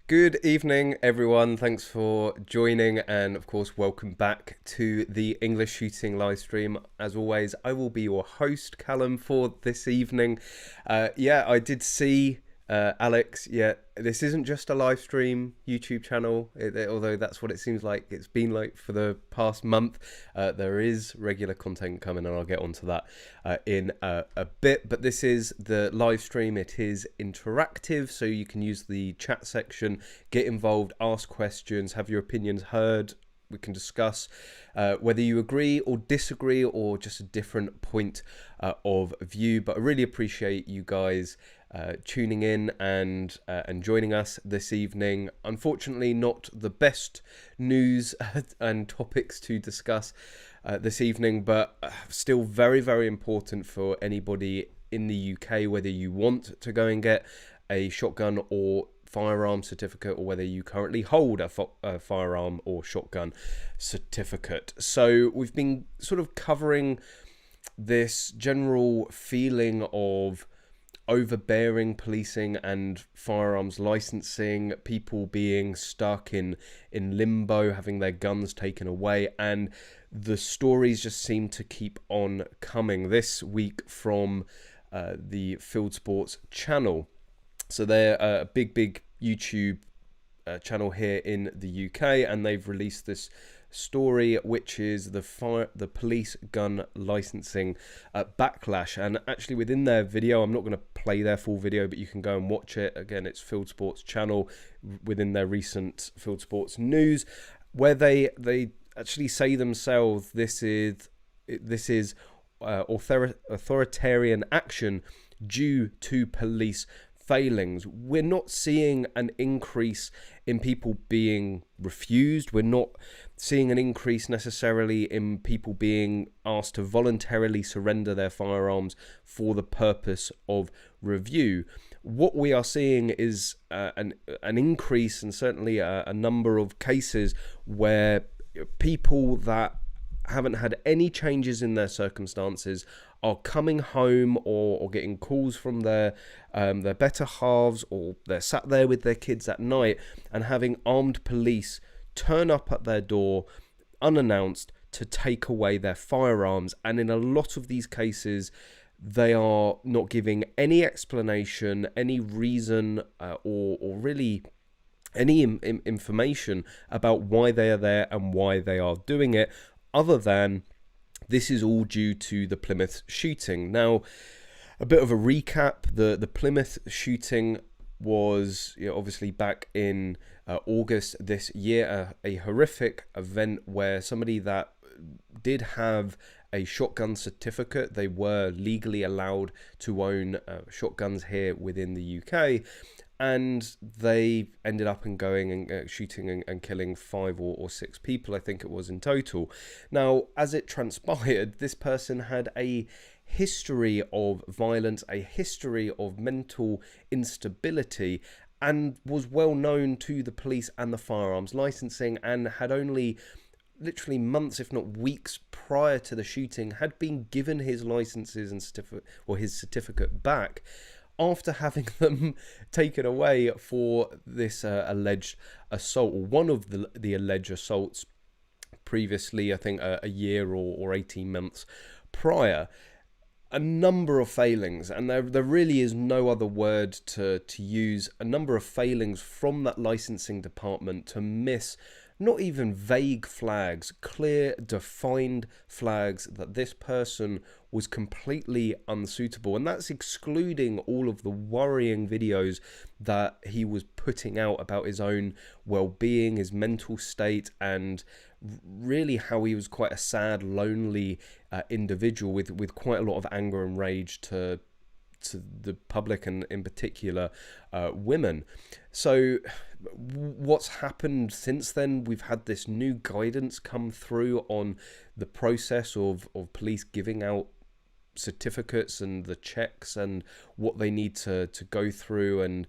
Good evening, everyone. Thanks for joining, and of course, welcome back to the English Shooting live stream. As always, I will be your host, Callum, for this evening. I did see Alex. Yeah, this isn't just a live stream YouTube channel, although that's what it seems like it's been like for the past month. There is regular content coming, and I'll get onto that in a bit. But this is the live stream. It is interactive, so you can use the chat section, get involved, ask questions, have your opinions heard. We can discuss whether you agree or disagree or just a different point of view. But I really appreciate you guys tuning in and joining us this evening. Unfortunately, not the best news and topics to discuss this evening, but still very, very important for anybody in the UK, whether you want to go and get a shotgun or firearm certificate, or whether you currently hold a firearm or shotgun certificate. So we've been sort of covering this general feeling of overbearing policing and firearms licensing, people being stuck in limbo, having their guns taken away, and the stories just seem to keep on coming. This week from the Field Sports channel. So they're a big YouTube channel here in the UK, and they've released this story, which is the police gun licensing backlash. And actually within their video, I'm not going to play their full video, but you can go and watch it. Again, it's Field Sports channel within their recent Field Sports news, where they actually say themselves this is authoritarian action due to police failings. We're not seeing an increase in people being refused. We're not seeing an increase necessarily in people being asked to voluntarily surrender their firearms for the purpose of review. What we are seeing is an increase, and certainly a number of cases where people that haven't had any changes in their circumstances are coming home or getting calls from their better halves, or they're sat there with their kids at night and having armed police turn up at their door unannounced to take away their firearms. And in a lot of these cases, they are not giving any explanation, any reason, or really any information about why they are there and why they are doing it, other than this is all due to the Plymouth shooting. Now, a bit of a recap: the Plymouth shooting was obviously back in August this year, a horrific event where somebody that did have a shotgun certificate, they were legally allowed to own shotguns here within the UK, and they ended up going and shooting and killing 5 or 6 people, I think it was, in total. Now, as it transpired, this person had a history of violence, a history of mental instability, and was well known to the police and the firearms licensing, and had only literally months, if not weeks, prior to the shooting, had been given his licenses and certificate, or his certificate, back after having them taken away for this alleged assault, or one of the alleged assaults previously, I think a year or 18 months prior. A number of failings, and there really is no other word to use, a number of failings from that licensing department to miss not even vague flags, clear, defined flags that this person was completely unsuitable. And that's excluding all of the worrying videos that he was putting out about his own well-being, his mental state, and really how he was quite a sad, lonely individual with quite a lot of anger and rage to the public, and in particular women. So what's happened since then? We've had this new guidance come through on the process of police giving out certificates and the checks and what they need to go through and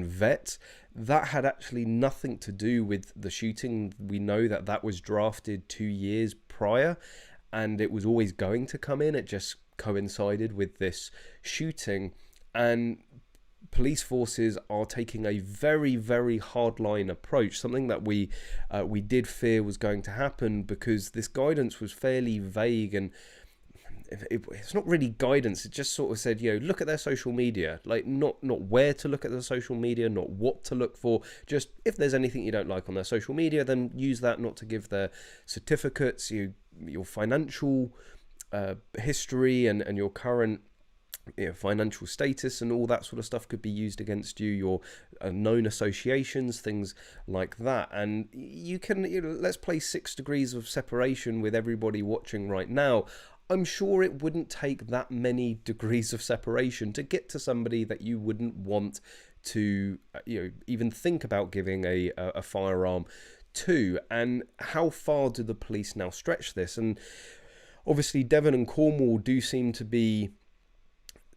vet. That had actually nothing to do with the shooting. We know that was drafted 2 years prior, and it was always going to come in. It just coincided with this shooting, and police forces are taking a very, very hardline approach, something that we did fear was going to happen, because this guidance was fairly vague, and it's not really guidance. It just sort of said, look at their social media, like not where to look at their social media, not what to look for. Just if there's anything you don't like on their social media, then use that not to give their certificates, your financial history and your current financial status and all that sort of stuff could be used against you, your known associations, things like that. And you can, let's play 6 degrees of separation with everybody watching right now. I'm sure it wouldn't take that many degrees of separation to get to somebody that you wouldn't want to, even think about giving a firearm to. And how far do the police now stretch this? And obviously Devon and Cornwall do seem to be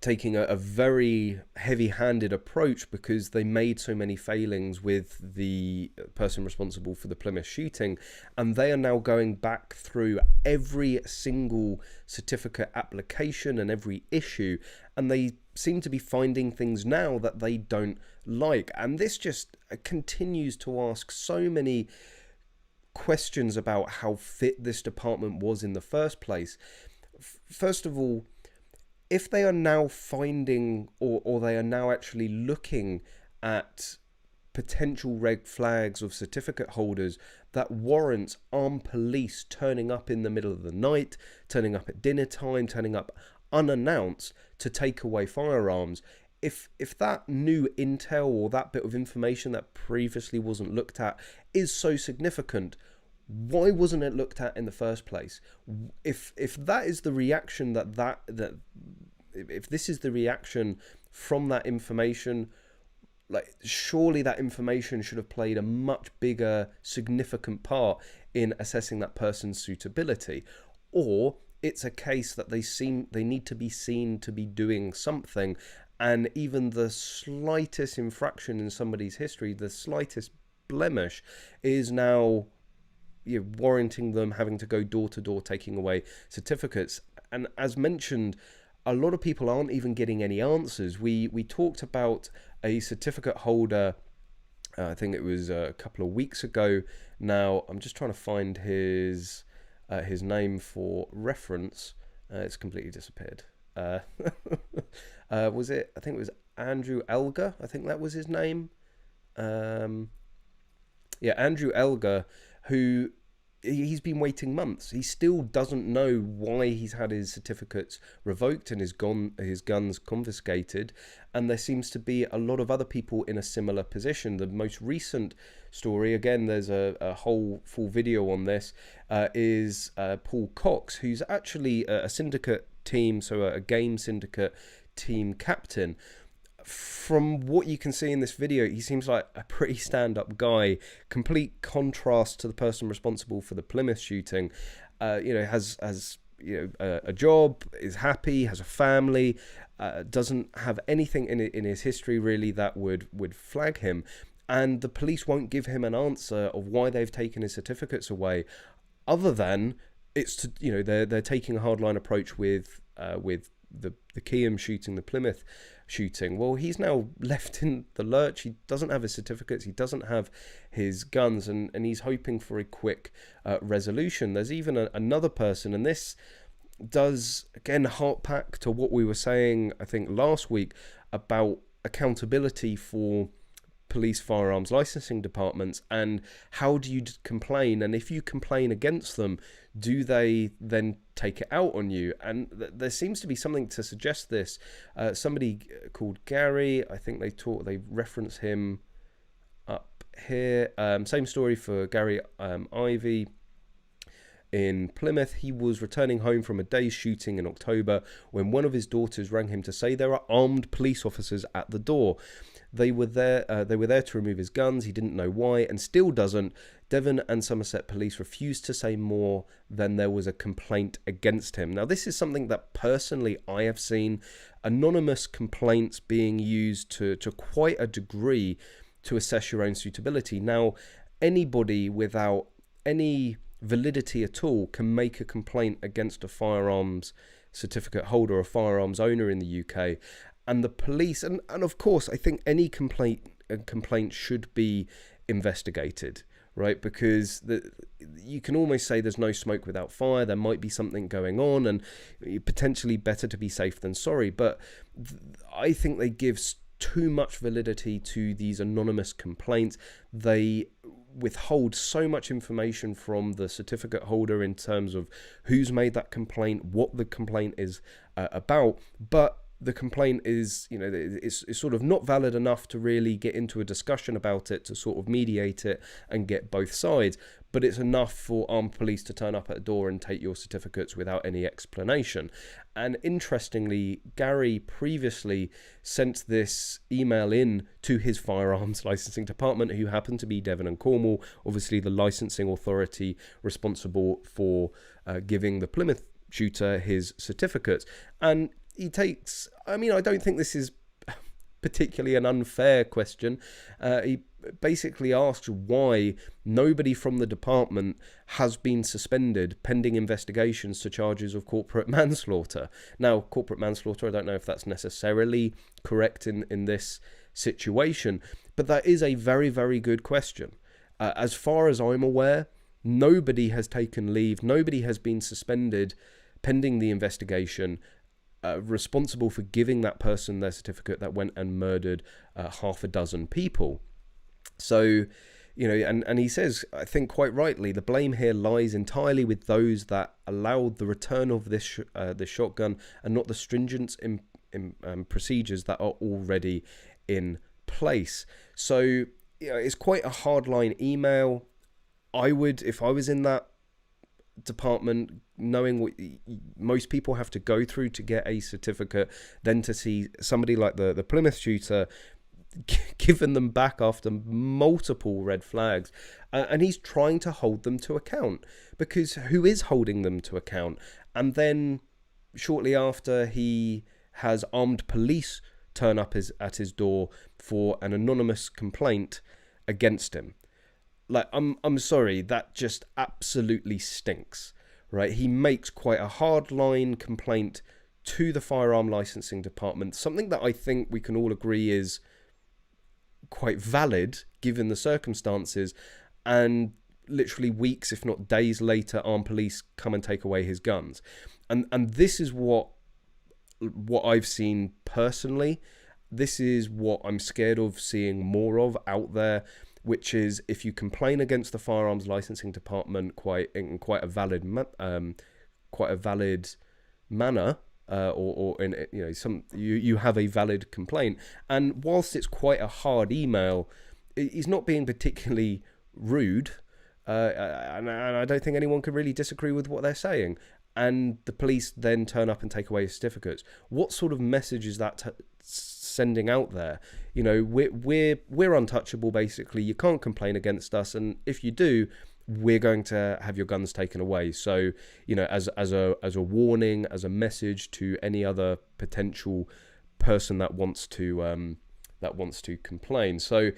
taking a very heavy-handed approach, because they made so many failings with the person responsible for the Plymouth shooting, and they are now going back through every single certificate application and every issue, and they seem to be finding things now that they don't like. And this just continues to ask so many questions about how fit this department was in the first place. First of all, if they are now finding, or they are now actually looking at potential red flags of certificate holders that warrants armed police turning up in the middle of the night, turning up at dinner time, turning up unannounced to take away firearms, if that new intel or that bit of information that previously wasn't looked at is so significant, why wasn't it looked at in the first place? If that is the reaction if this is the reaction from that information, like, surely that information should have played a much bigger, significant part in assessing that person's suitability. Or it's a case that they need to be seen to be doing something, and even the slightest infraction in somebody's history, the slightest blemish, is now warranting them having to go door to door taking away certificates. And as mentioned, a lot of people aren't even getting any answers. We talked about a certificate holder, I think it was a couple of weeks ago now. I'm just trying to find his name for reference. It's completely disappeared. Was it? I think it was Andrew Elgar. I think that was his name. Andrew Elgar, who he's been waiting months. He still doesn't know why he's had his certificates revoked and his guns confiscated. And there seems to be a lot of other people in a similar position. The most recent story, again, there's a whole full video on this, is Paul Cox, who's actually a syndicate team, so a game syndicate team captain. From what you can see in this video, he seems like a pretty stand-up guy, complete contrast to the person responsible for the Plymouth shooting. Has a job, is happy, has a family, doesn't have anything in his history really that would flag him, and the police won't give him an answer of why they've taken his certificates away, other than it's they're taking a hardline approach with the Keyham shooting, the Plymouth shooting. Well, he's now left in the lurch. He doesn't have his certificates, he doesn't have his guns, and he's hoping for a quick resolution. There's even another person, and this does again hark back to what we were saying, I think, last week about accountability for police firearms licensing departments, and how do you complain, and if you complain against them, do they then take it out on you? And there seems to be something to suggest this. Somebody called Gary, I think they reference him up here. Same story for Gary Ivy in Plymouth. He was returning home from a day's shooting in October when one of his daughters rang him to say there are armed police officers at the door. They were there to remove his guns. He didn't know why, and still doesn't. Devon and Somerset police refused to say more than there was a complaint against him. Now, this is something that personally I have seen anonymous complaints being used to quite a degree to assess your own suitability. Now, anybody without any validity at all can make a complaint against a firearms certificate holder or firearms owner in the UK, And the police, and of course, I think any complaint should be investigated, right? Because you can almost say there's no smoke without fire. There might be something going on, and potentially better to be safe than sorry. But I think they give too much validity to these anonymous complaints. They withhold so much information from the certificate holder in terms of who's made that complaint, what the complaint is about, but the complaint is, it's sort of not valid enough to really get into a discussion about it, to sort of mediate it and get both sides. But it's enough for armed police to turn up at a door and take your certificates without any explanation. And interestingly, Gary previously sent this email in to his firearms licensing department, who happened to be Devon and Cornwall, obviously the licensing authority responsible for giving the Plymouth shooter his certificates. And he takes, I don't think this is particularly an unfair question. He basically asks why nobody from the department has been suspended pending investigations to charges of corporate manslaughter. Now, corporate manslaughter, I don't know if that's necessarily correct in this situation, but that is a very, very good question. As far as I'm aware, nobody has taken leave, nobody has been suspended pending the investigation responsible for giving that person their certificate that went and murdered half a dozen people. So, and he says, I think quite rightly, the blame here lies entirely with those that allowed the return of this shotgun and not the stringent procedures that are already in place. So, it's quite a hardline email. I would, if I was in that department, knowing what most people have to go through to get a certificate, then to see somebody like the Plymouth shooter given them back after multiple red flags, and he's trying to hold them to account, because who is holding them to account? And then shortly after, he has armed police turn up at his door for an anonymous complaint against him. Like, I'm sorry, that just absolutely stinks, right? He makes quite a hardline complaint to the firearm licensing department, something that I think we can all agree is quite valid given the circumstances, and literally weeks, if not days later, armed police come and take away his guns. And this is what I've seen personally. This is what I'm scared of seeing more of out there, which is, if you complain against the firearms licensing department in quite a valid manner, or in you have a valid complaint, and whilst it's quite a hard email, he's not being particularly rude, and I don't think anyone could really disagree with what they're saying. And the police then turn up and take away his certificates. What sort of message is that sending out there? We're untouchable, basically. You can't complain against us, and if you do, we're going to have your guns taken away. So, as a warning, as a message to any other potential person that wants to complain. So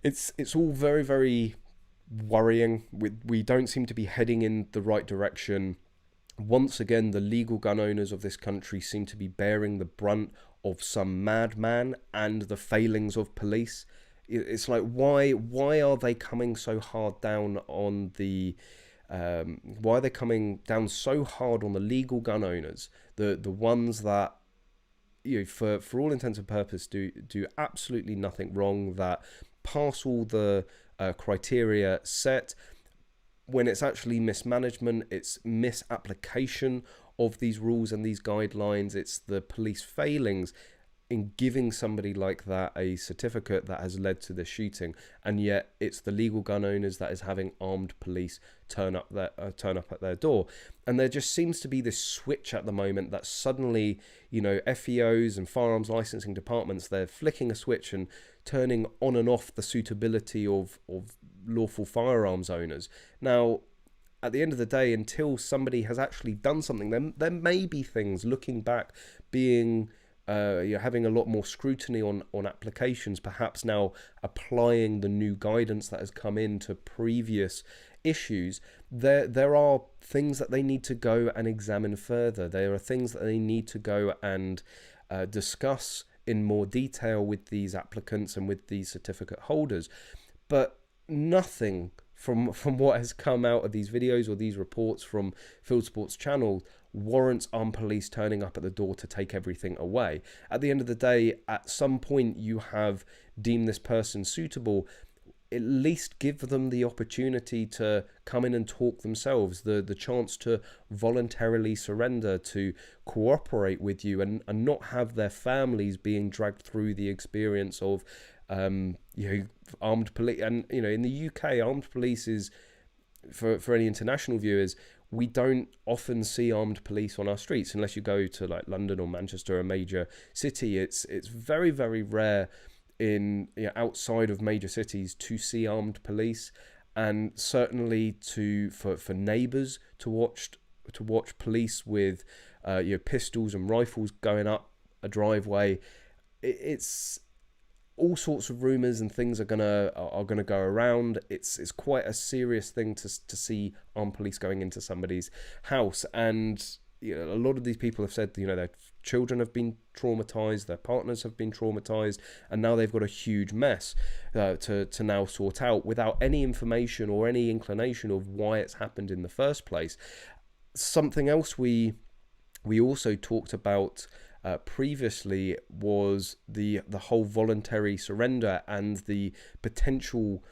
it's all very, very worrying. We don't seem to be heading in the right direction. Once again, the legal gun owners of this country seem to be bearing the brunt of some madman and the failings of police. It's like, why are they coming so hard down on the why are they coming down so hard on the legal gun owners, the ones that, for all intents and purposes do absolutely nothing wrong, that pass all the criteria set, when it's actually mismanagement, it's misapplication of these rules and these guidelines, it's the police failings in giving somebody like that a certificate that has led to the shooting, and yet it's the legal gun owners that is having armed police turn up at their door. And there just seems to be this switch at the moment that suddenly, FEOs and firearms licensing departments, they're flicking a switch and turning on and off the suitability of lawful firearms owners. Now, at the end of the day, until somebody has actually done something, there may be things, looking back, being having a lot more scrutiny on applications, perhaps now applying the new guidance that has come into previous issues. There are things that they need to go and examine further. There are things that they need to go and discuss in more detail with these applicants and with these certificate holders. But nothing from what has come out of these videos or these reports from Field Sports Channel warrants armed police turning up at the door to take everything away. At the end of the day, at some point you have deemed this person suitable. At least give them the opportunity to come in and talk themselves, the chance to voluntarily surrender, to cooperate with you, and not have their families being dragged through the experience of armed police. And in the UK, armed police is, for any international viewers, we don't often see armed police on our streets unless you go to like London or Manchester, a major city. It's very, very rare in outside of major cities to see armed police, and certainly for neighbours to watch police with pistols and rifles going up a driveway. It's all sorts of rumours and things are gonna go around. It's quite a serious thing to see armed police going into somebody's house, and a lot of these people have said their children have been traumatized, their partners have been traumatized, and now they've got a huge mess to now sort out without any information or any inclination of why it's happened in the first place. Something else we also talked about previously was the whole voluntary surrender and the potential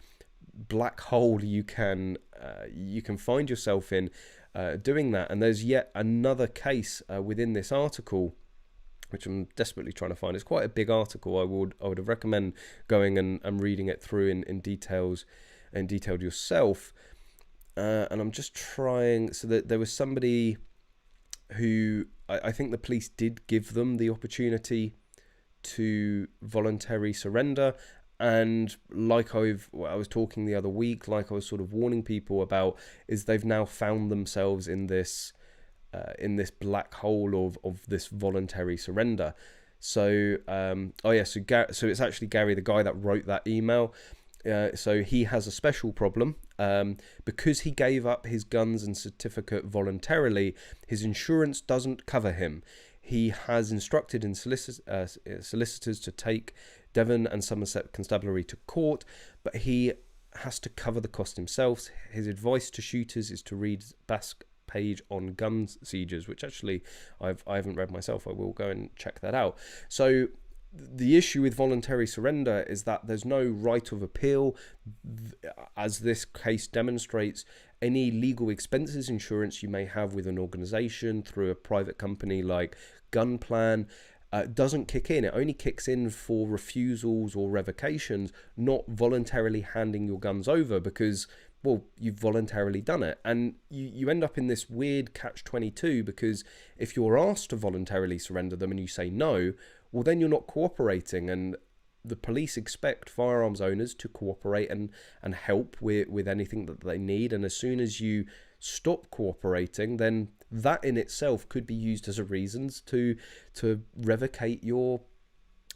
black hole you can find yourself in doing that. And there's yet another case within this article, which I'm desperately trying to find. It's quite a big article. I would recommend going and reading it through in detail yourself. And I'm just trying. So that there was somebody who I think the police did give them the opportunity to voluntary surrender. And like I was talking the other week, like I was sort of warning people about, is they've now found themselves in this black hole of this voluntary surrender. So so it's actually Gary, the guy that wrote that email. So he has a special problem because he gave up his guns and certificate voluntarily. His insurance doesn't cover him. He has instructed solicitors to take Devon and Somerset Constabulary to court, but he has to cover the cost himself. His advice to shooters is to read Basque page on gun seizures, which actually I haven't read myself. I will go and check that out. So the issue with voluntary surrender is that there's no right of appeal. As this case demonstrates, any legal expenses insurance you may have with an organization through a private company like Gunplan doesn't kick in. It only kicks in for refusals or revocations, not voluntarily handing your guns over, because you've voluntarily done it. And you end up in this weird catch-22, because if you're asked to voluntarily surrender them and you say no, well, then you're not cooperating. And the police expect firearms owners to cooperate and help with anything that they need. And as soon as you stop cooperating, then that in itself could be used as a reason to revocate your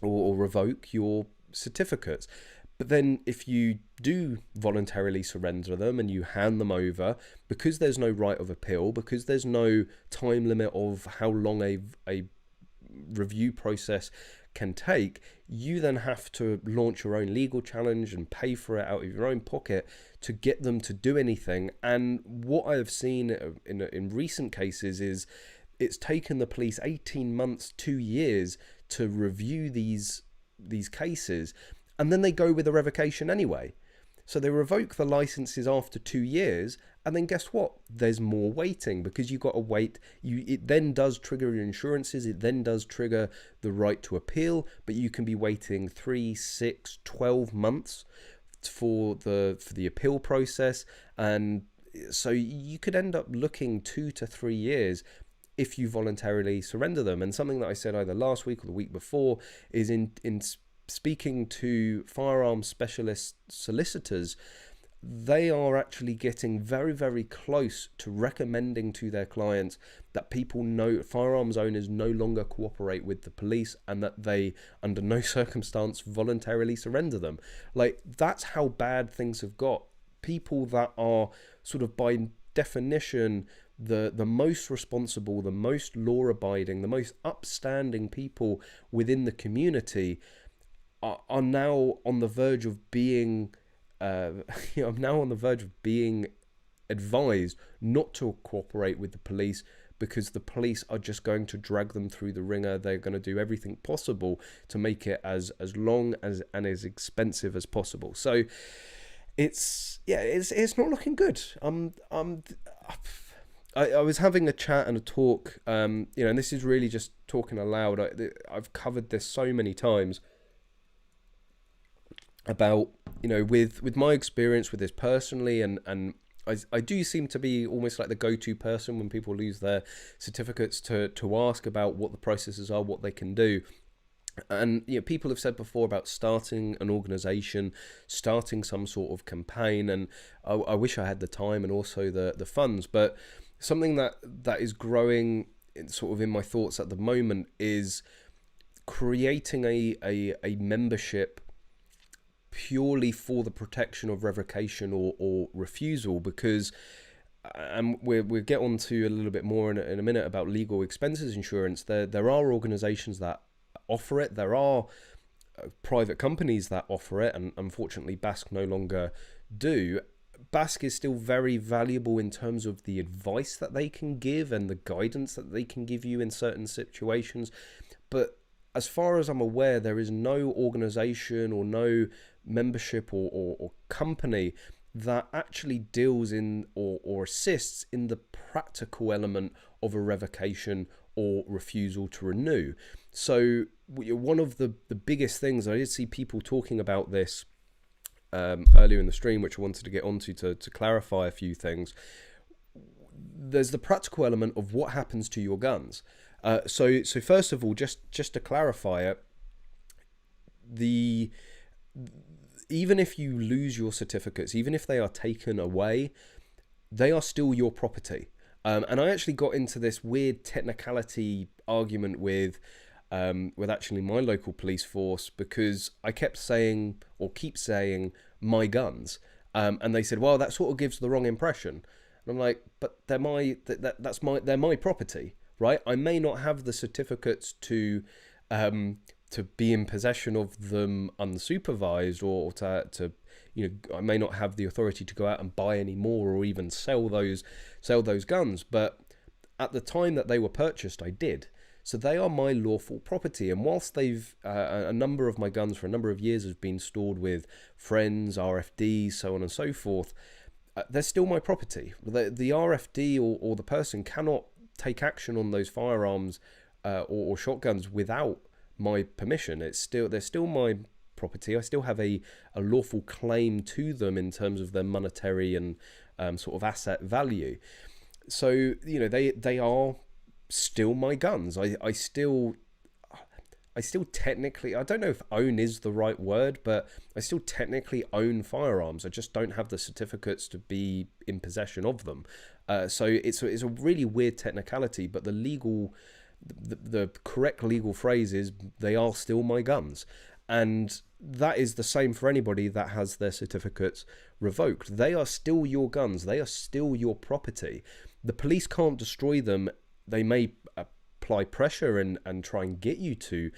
or revoke your certificates. But then if you do voluntarily surrender them and you hand them over, because there's no right of appeal, because there's no time limit of how long a review process can take, you then have to launch your own legal challenge and pay for it out of your own pocket to get them to do anything. And what I have seen in recent cases is it's taken the police 18 months, 2 years to review these cases, and then they go with a revocation anyway. So they revoke the licenses after 2 years, and then guess what? There's more waiting, because you've got to wait. It then does trigger your insurances. It then does trigger the right to appeal, but you can be waiting 3, 6, 12 months for the appeal process. And so you could end up looking 2 to 3 years if you voluntarily surrender them. And something that I said either last week or the week before is in speaking to firearm specialist solicitors, they are actually getting very, very close to recommending to their clients that firearms owners no longer cooperate with the police, and that they, under no circumstance, voluntarily surrender them. Like, that's how bad things have got. People that are sort of by definition the most responsible, the most law-abiding, the most upstanding people within the community are now on the verge of being, I'm now on the verge of being advised not to cooperate with the police, because the police are just going to drag them through the ringer. They're going to do everything possible to make it as long as and as expensive as possible. So it's not looking good. I was having a chat and a talk, and this is really just talking aloud. I've covered this so many times about, with my experience with this personally, and I do seem to be almost like the go-to person when people lose their certificates to ask about what the processes are, what they can do. And people have said before about starting an organization, starting some sort of campaign, and I wish I had the time and also the funds. But something that is growing sort of in my thoughts at the moment is creating a membership purely for the protection of revocation or refusal, because we'll get on to a little bit more in a minute about legal expenses insurance. There are organizations that offer it. There are private companies that offer it, and unfortunately Basque no longer do. Basque is still very valuable in terms of the advice that they can give and the guidance that they can give you in certain situations, but as far as I'm aware, there is no organization or no membership or company that actually deals in or assists in the practical element of a revocation or refusal to renew. So one of the biggest things, I did see people talking about this earlier in the stream, which I wanted to get onto to clarify a few things. There's the practical element of what happens to your guns. So first of all, just to clarify it, even if you lose your certificates, even if they are taken away, they are still your property. And I actually got into this weird technicality argument with actually my local police force, because I kept saying or keep saying my guns, and they said, well, that sort of gives the wrong impression. And I'm like, but they're my property. Right, I may not have the certificates to be in possession of them unsupervised, or to I may not have the authority to go out and buy any more or even sell those guns. But at the time that they were purchased, I did. So they are my lawful property. And whilst they've a number of my guns for a number of years have been stored with friends, RFDs, so on and so forth, they're still my property. The RFD or the person cannot take action on those firearms or shotguns without my permission. They're still my property. I still have a lawful claim to them in terms of their monetary and sort of asset value. So they are still my guns. I still technically, I don't know if own is the right word, but I still technically own firearms. I just don't have the certificates to be in possession of them. So it's a really weird technicality, but the correct legal phrase is they are still my guns. And that is the same for anybody that has their certificates revoked. They are still your guns. They are still your property. The police can't destroy them. They may apply pressure and try and get you to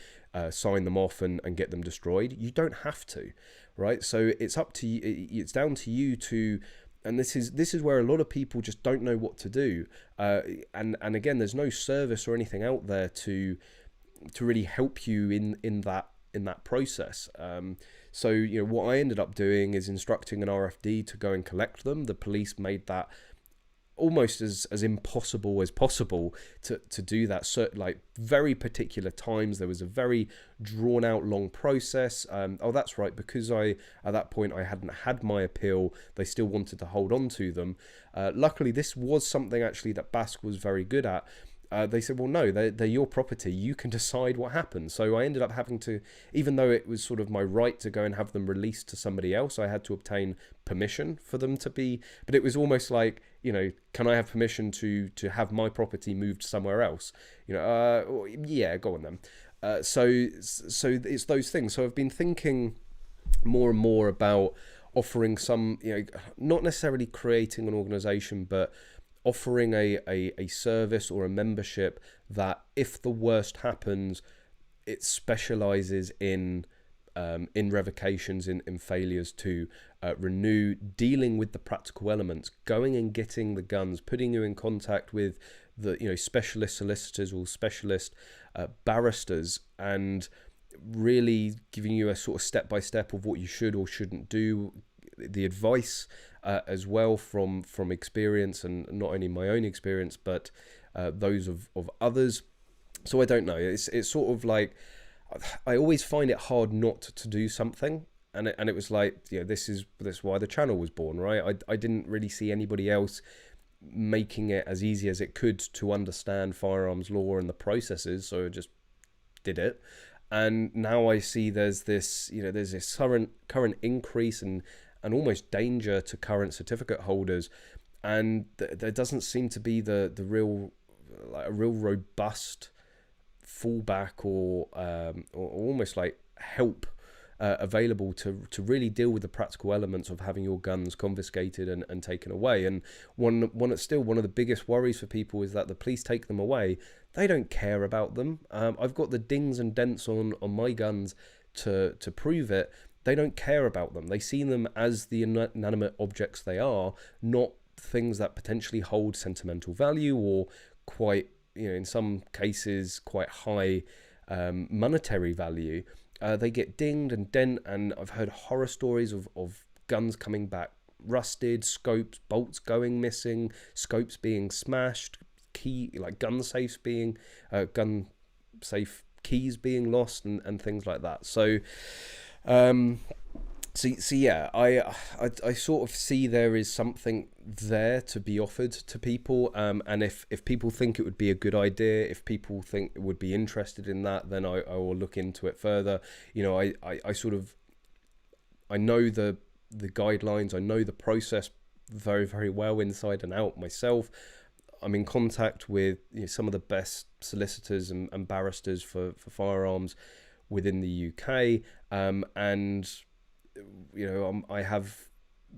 sign them off and get them destroyed. You don't have to, right? So it's up to you. It's down to you to, and this is where a lot of people just don't know what to do. And again, there's no service or anything out there to really help you in that process. So what I ended up doing is instructing an RFD to go and collect them. The police made that almost as impossible as possible to do that. So, like, very particular times. There was a very drawn out long process. That's right, because at that point I hadn't had my appeal, they still wanted to hold on to them. Luckily, this was something actually that Basque was very good at. They said, well, no, they're your property. You can decide what happens. So I ended up having to, even though it was sort of my right to go and have them released to somebody else, I had to obtain permission for them to be, but it was almost like, can I have permission to have my property moved somewhere else? Yeah, go on then. So it's those things. So I've been thinking more and more about offering some, not necessarily creating an organization, but offering a service or a membership that, if the worst happens, it specializes in revocations, in failures to renew, dealing with the practical elements, going and getting the guns, putting you in contact with the specialist solicitors or specialist barristers, and really giving you a sort of step-by-step of what you should or shouldn't do, the advice as well from experience, and not only my own experience but those of others. So I don't know, it's sort of like, I always find it hard not to do something, and it was like, this is why the channel was born, right? I didn't really see anybody else making it as easy as it could to understand firearms law and the processes, so I just did it. And now I see there's this current increase and almost danger to current certificate holders, and there doesn't seem to be the real, like, a real robust fallback or almost like help available to really deal with the practical elements of having your guns confiscated and taken away. And one of the biggest worries for people is that the police take them away. They don't care about them. I've got the dings and dents on my guns to prove it. They don't care about them. They see them as the inanimate objects they are, not things that potentially hold sentimental value or quite, in some cases, quite high monetary value. They get dinged and dent, and I've heard horror stories of guns coming back rusted, scopes, bolts going missing, scopes being smashed, gun safe keys being lost, and things like that. So yeah, I sort of see there is something there to be offered to people, and if people think it would be a good idea, if people think it would be interested in that, then I will look into it further. I know the guidelines, I know the process very, very well inside and out myself. I'm in contact with some of the best solicitors and barristers for firearms within the UK, and I have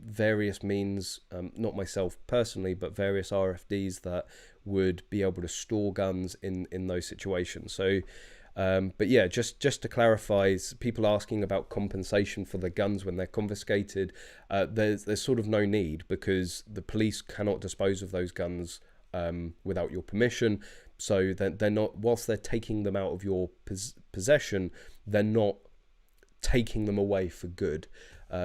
various means, not myself personally, but various RFDs that would be able to store guns in those situations. So but yeah, just to clarify, people asking about compensation for the guns when they're confiscated, there's sort of no need, because the police cannot dispose of those guns without your permission. So they're not, whilst they're taking them out of your possession, they're not taking them away for good.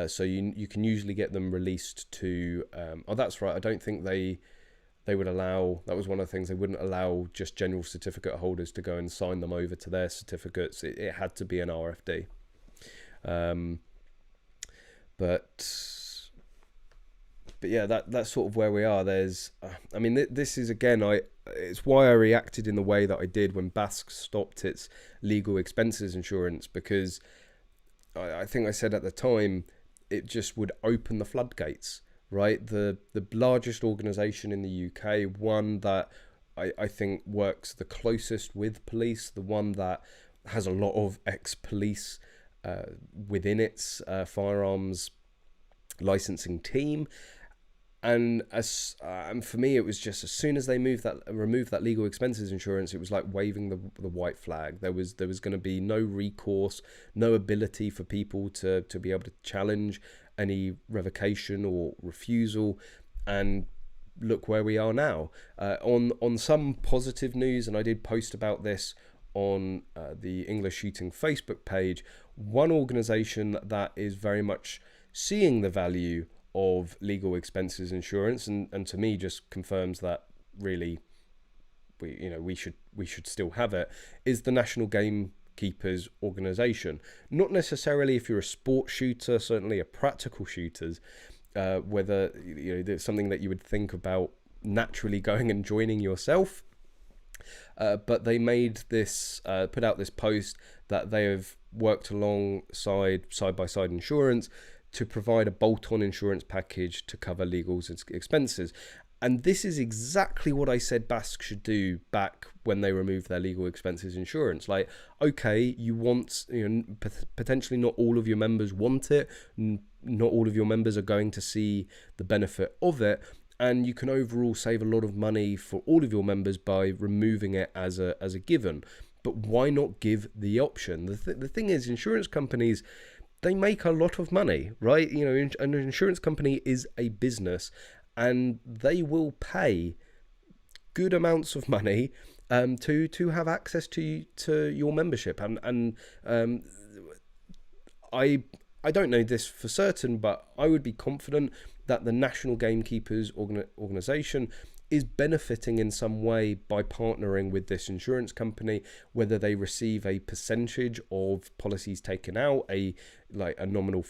So you can usually get them released to oh, that's right, I don't think they would allow, that was one of the things, they wouldn't allow just general certificate holders to go and sign them over to their certificates. It had to be an RFD. But yeah, that's sort of where we are. There's I mean, this is, again, it's why I reacted in the way that I did when Basque stopped its legal expenses insurance, because I think I said at the time, it just would open the floodgates, right? The largest organisation in the UK, one that I think works the closest with police, the one that has a lot of ex-police within its firearms licensing team. And for me, it was just, as soon as they removed that legal expenses insurance, it was like waving the white flag. There was going to be no recourse, no ability for people to be able to challenge any revocation or refusal. And look where we are now. On some positive news, and I did post about this on the English Shooting Facebook page, one organisation that is very much seeing the value of legal expenses insurance, and to me just confirms that really we should still have it, is the National Gamekeepers Organisation. Not necessarily if you're a sports shooter, certainly a practical shooters, whether there's something that you would think about naturally going and joining yourself, but they made this put out this post that they have worked alongside side by side insurance to provide a bolt-on insurance package to cover legal expenses. And this is exactly what I said Basque should do back when they removed their legal expenses insurance. Like, okay, you want, potentially not all of your members want it, not all of your members are going to see the benefit of it, and you can overall save a lot of money for all of your members by removing it as a given. But why not give the option? The thing is, insurance companies, they make a lot of money, right? You know, an insurance company is a business, and they will pay good amounts of money to have access to your membership. And I don't know this for certain, but I would be confident that the National Gamekeepers organisation is benefiting in some way by partnering with this insurance company, whether they receive a percentage of policies taken out, a nominal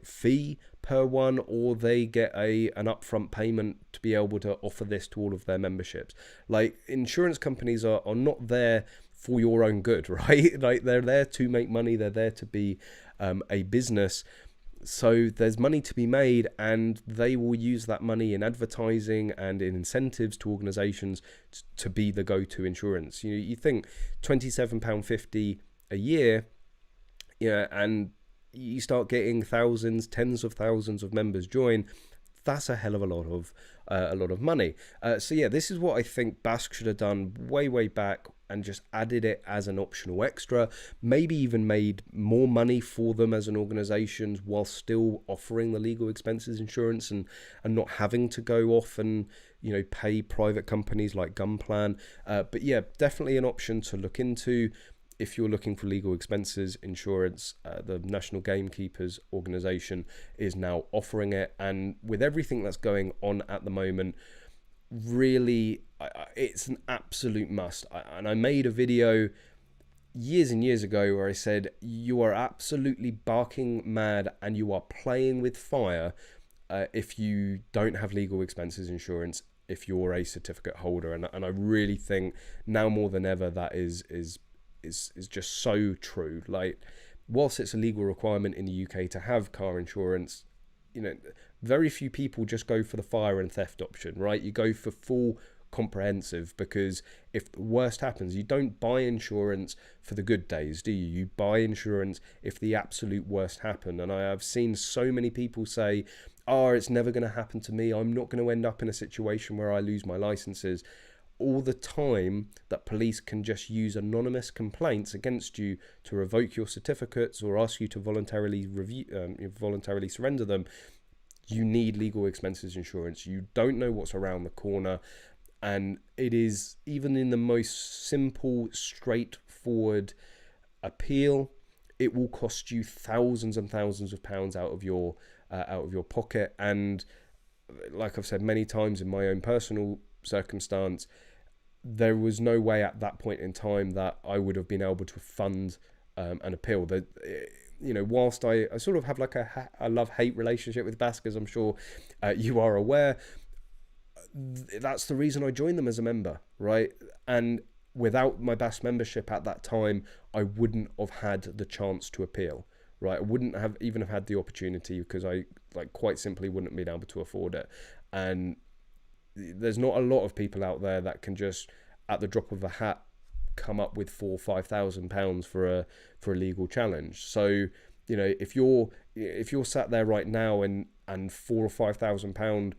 fee per one, or they get an upfront payment to be able to offer this to all of their memberships. Like, insurance companies are not there for your own good, right? Like, they're there to make money, they're there to be a business. So there's money to be made, and they will use that money in advertising and in incentives to organisations to be the go-to insurance. You think £27.50 a year, and you start getting thousands, tens of thousands of members join. That's a hell of a lot of money. So yeah, this is what I think Basque should have done way back, and just added it as an optional extra, maybe even made more money for them as an organisation while still offering the legal expenses insurance, and not having to go off and pay private companies like Gunplan. But yeah, definitely an option to look into if you're looking for legal expenses insurance. The National Gamekeepers organisation is now offering it, and with everything that's going on at the moment, really, it's an absolute must. And I made a video years and years ago where I said, you are absolutely barking mad and you are playing with fire if you don't have legal expenses insurance, if you're a certificate holder. And I really think now more than ever that is just so true. Like, whilst it's a legal requirement in the UK to have car insurance, very few people just go for the fire and theft option, right? You go for full comprehensive, because if the worst happens, you don't buy insurance for the good days, do you? You buy insurance if the absolute worst happen. And I have seen so many people say, it's never going to happen to me, I'm not going to end up in a situation where I lose my licenses, all the time that police can just use anonymous complaints against you to revoke your certificates or ask you to voluntarily surrender them. You need legal expenses insurance. You don't know what's around the corner, and it is, even in the most simple, straightforward appeal, it will cost you thousands and thousands of pounds out of your pocket. And like I've said many times, in my own personal circumstance, there was no way at that point in time that I would have been able to fund an appeal. That, whilst I sort of have like a love-hate relationship with Basque, as I'm sure you are aware, that's the reason I joined them as a member, right? And without my Basque membership at that time, I wouldn't have had the chance to appeal, right? I wouldn't have even have had the opportunity, because I quite simply wouldn't have been able to afford it. And there's not a lot of people out there that can just, at the drop of a hat, come up with £4,000 or £5,000 for a legal challenge. So if you're sat there right now and £4,000 or £5,000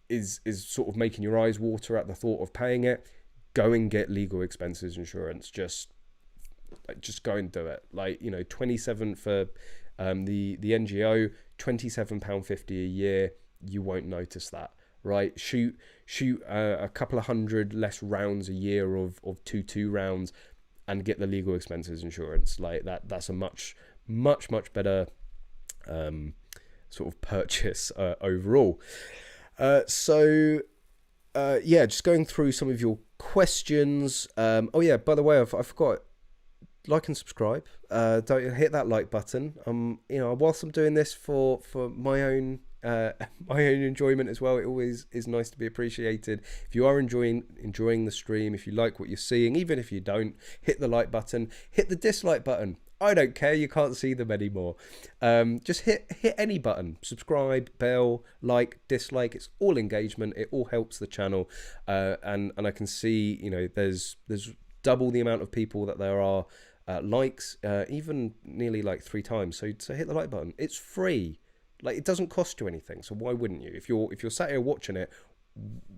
is sort of making your eyes water at the thought of paying it, go and get legal expenses insurance. Just go and do it. 27 for the NGO, £27.50 a year. You won't notice that. Right, shoot a couple of hundred less rounds a year of 2.2 rounds, and get the legal expenses insurance. Like that's a much better sort of purchase overall. So just going through some of your questions. Oh yeah, by the way, I forgot, like and subscribe. Don't hit that like button. Whilst I'm doing this for my own enjoyment as well, it always is nice to be appreciated. If you are enjoying the stream, if you like what you're seeing, even if you don't, hit the like button, hit the dislike button. I don't care, you can't see them anymore. Just hit any button, subscribe, bell, like, dislike. It's all engagement. It all helps the channel. And I can see, there's double the amount of people that there are likes, even nearly like 3 times. So hit the like button. It's free. Like, it doesn't cost you anything, so why wouldn't you? If you're sat here watching it,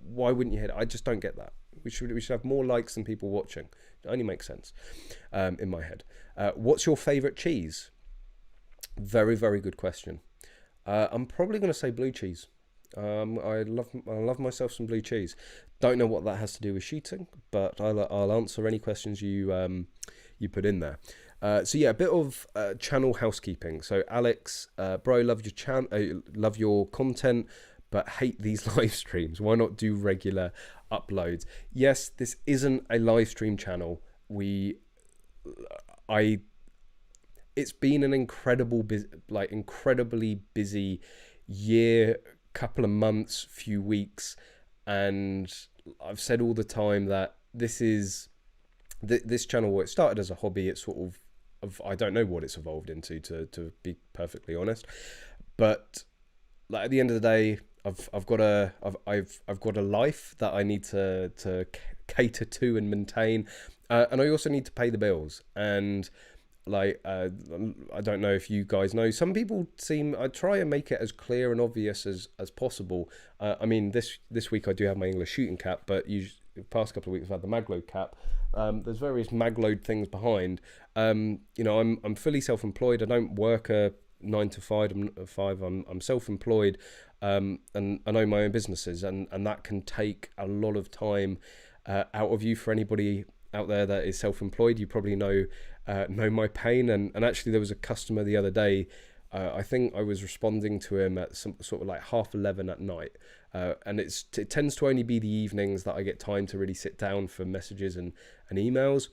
why wouldn't you hit it? I just don't get that. We should have more likes than people watching. It only makes sense in my head. What's your favorite cheese? Very, very good question. I'm probably going to say blue cheese. I love myself some blue cheese. Don't know what that has to do with shooting, but I'll answer any questions you put in there. So yeah, a bit of channel housekeeping. So Alex, bro, love love your content, but hate these live streams. Why not do regular uploads? Yes, this isn't a live stream channel. It's been an incredibly busy year, couple of months, few weeks, and I've said all the time that this channel, it started as a hobby. It's sort of I don't know what it's evolved into, to be perfectly honest, but like at the end of the day, I've got a life that I need to cater to and maintain, and I also need to pay the bills. And like I don't know if you guys know, some people I try and make it as clear and obvious as possible. I mean, this week I do have my English shooting cap, but the past couple of weeks I've had the Magload cap. There's various Magload things behind. You know, I'm fully self-employed. I don't work a 9 to 5. I'm self-employed, and I own my own businesses, and that can take a lot of time out of you. For anybody out there that is self-employed, you probably know my pain. And actually, there was a customer the other day. I think I was responding to him at some sort of like 11:30 at night, and it tends to only be the evenings that I get time to really sit down for messages and emails.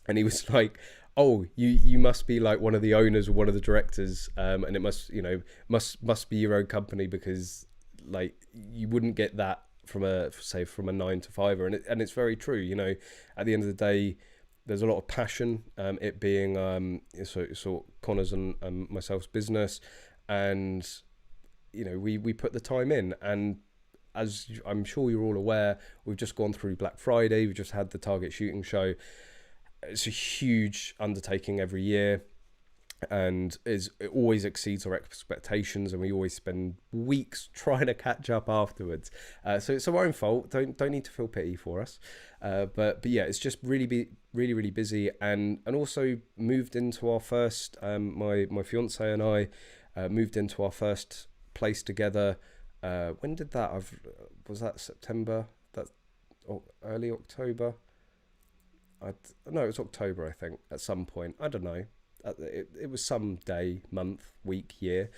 And he was like, "Oh, you must be like one of the owners or one of the directors, and it must be your own company, because like you wouldn't get that from a 9 to 5." And it's very true. You know, at the end of the day, there's a lot of passion. It being so Connor's and myself's business, and you know we put the time in. And as I'm sure you're all aware, we've just gone through Black Friday. We've just had the Target Shooting Show. It's a huge undertaking every year, and it always exceeds our expectations, and we always spend weeks trying to catch up afterwards. So it's our own fault. Don't need to feel pity for us. But yeah, it's just really busy, and also moved into our first. My fiance and I moved into our first place together. When did that? Was that September? Early October. No, it was October, I think, at some point. I don't know. It was some day, month, week, year.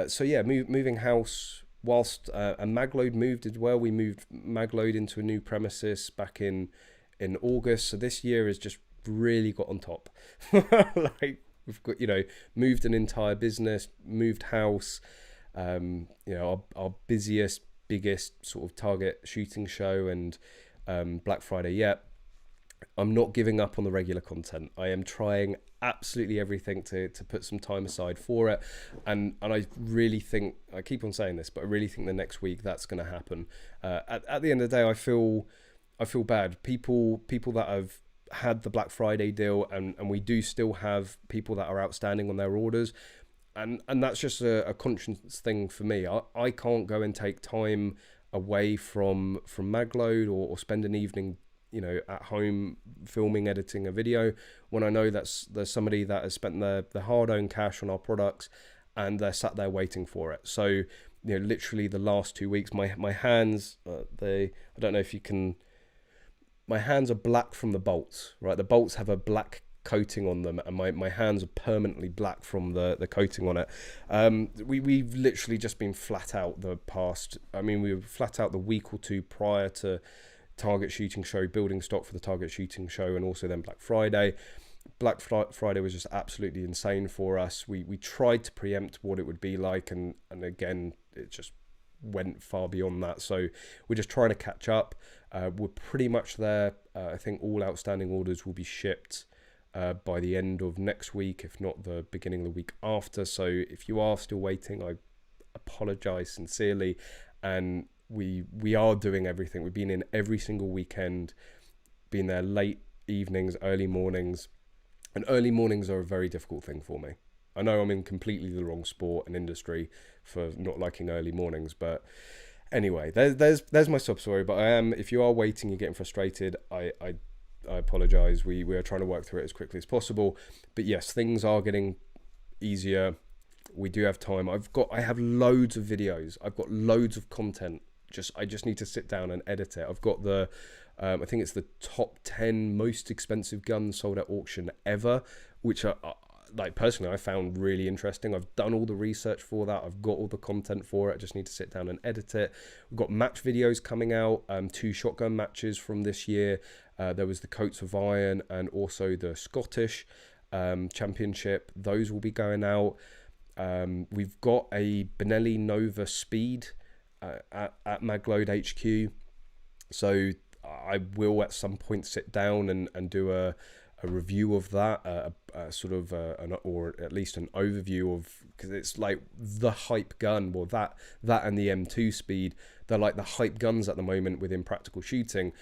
So yeah, moving house whilst and Magload moved as well. We moved Magload into a new premises back in August. So this year has just really got on top. Like we've got, moved an entire business, moved house. Our biggest sort of Target Shooting Show and Black Friday yet. I'm not giving up on the regular content. I am trying absolutely everything to put some time aside for it, and I really think, I keep on saying this, but I really think the next week that's going to happen. At the end of the day, I feel bad. People that have had the Black Friday deal, and we do still have people that are outstanding on their orders, and that's just a conscience thing for me. I can't go and take time away from Magload or spend an evening at home filming, editing a video, when I know that there's somebody that has spent their hard-earned cash on our products, and they're sat there waiting for it. So literally the last 2 weeks, my hands, I don't know if you can, my hands are black from the bolts, right? The bolts have a black coating on them, and my hands are permanently black from the coating on it. We've literally just been flat out we were flat out the week or two prior to Target Shooting Show, building stock for the Target Shooting Show, and also then Black Friday. Black Friday was just absolutely insane for us. We tried to preempt what it would be like, and again, it just went far beyond that. So we're just trying to catch up. We're pretty much there. I think all outstanding orders will be shipped by the end of next week, if not the beginning of the week after. So if you are still waiting, I apologize sincerely, and we are doing everything. We've been in every single weekend, been there late evenings, early mornings, and early mornings are a very difficult thing for me. I know I'm in completely the wrong sport and industry for not liking early mornings, but anyway, there's my sub story. But I am, if you are waiting, you're getting frustrated, I apologize. We are trying to work through it as quickly as possible. But yes, things are getting easier. We do have time. I have loads of videos. I've got loads of content. I just need to sit down and edit it. I've got the I think it's the top 10 most expensive guns sold at auction ever, which are like personally I found really interesting. I've done all the research for that. I've got all the content for it. I just need to sit down and edit it. We've got match videos coming out, 2 shotgun matches from this year. There was the Coats of Iron and also the Scottish Championship. Those will be going out. We've got a Benelli Nova Speed at Magload HQ. So I will at some point sit down and do a review of that, or at least an overview of, because it's like the hype gun. Well, that and the M2 Speed, they're like the hype guns at the moment within practical shooting.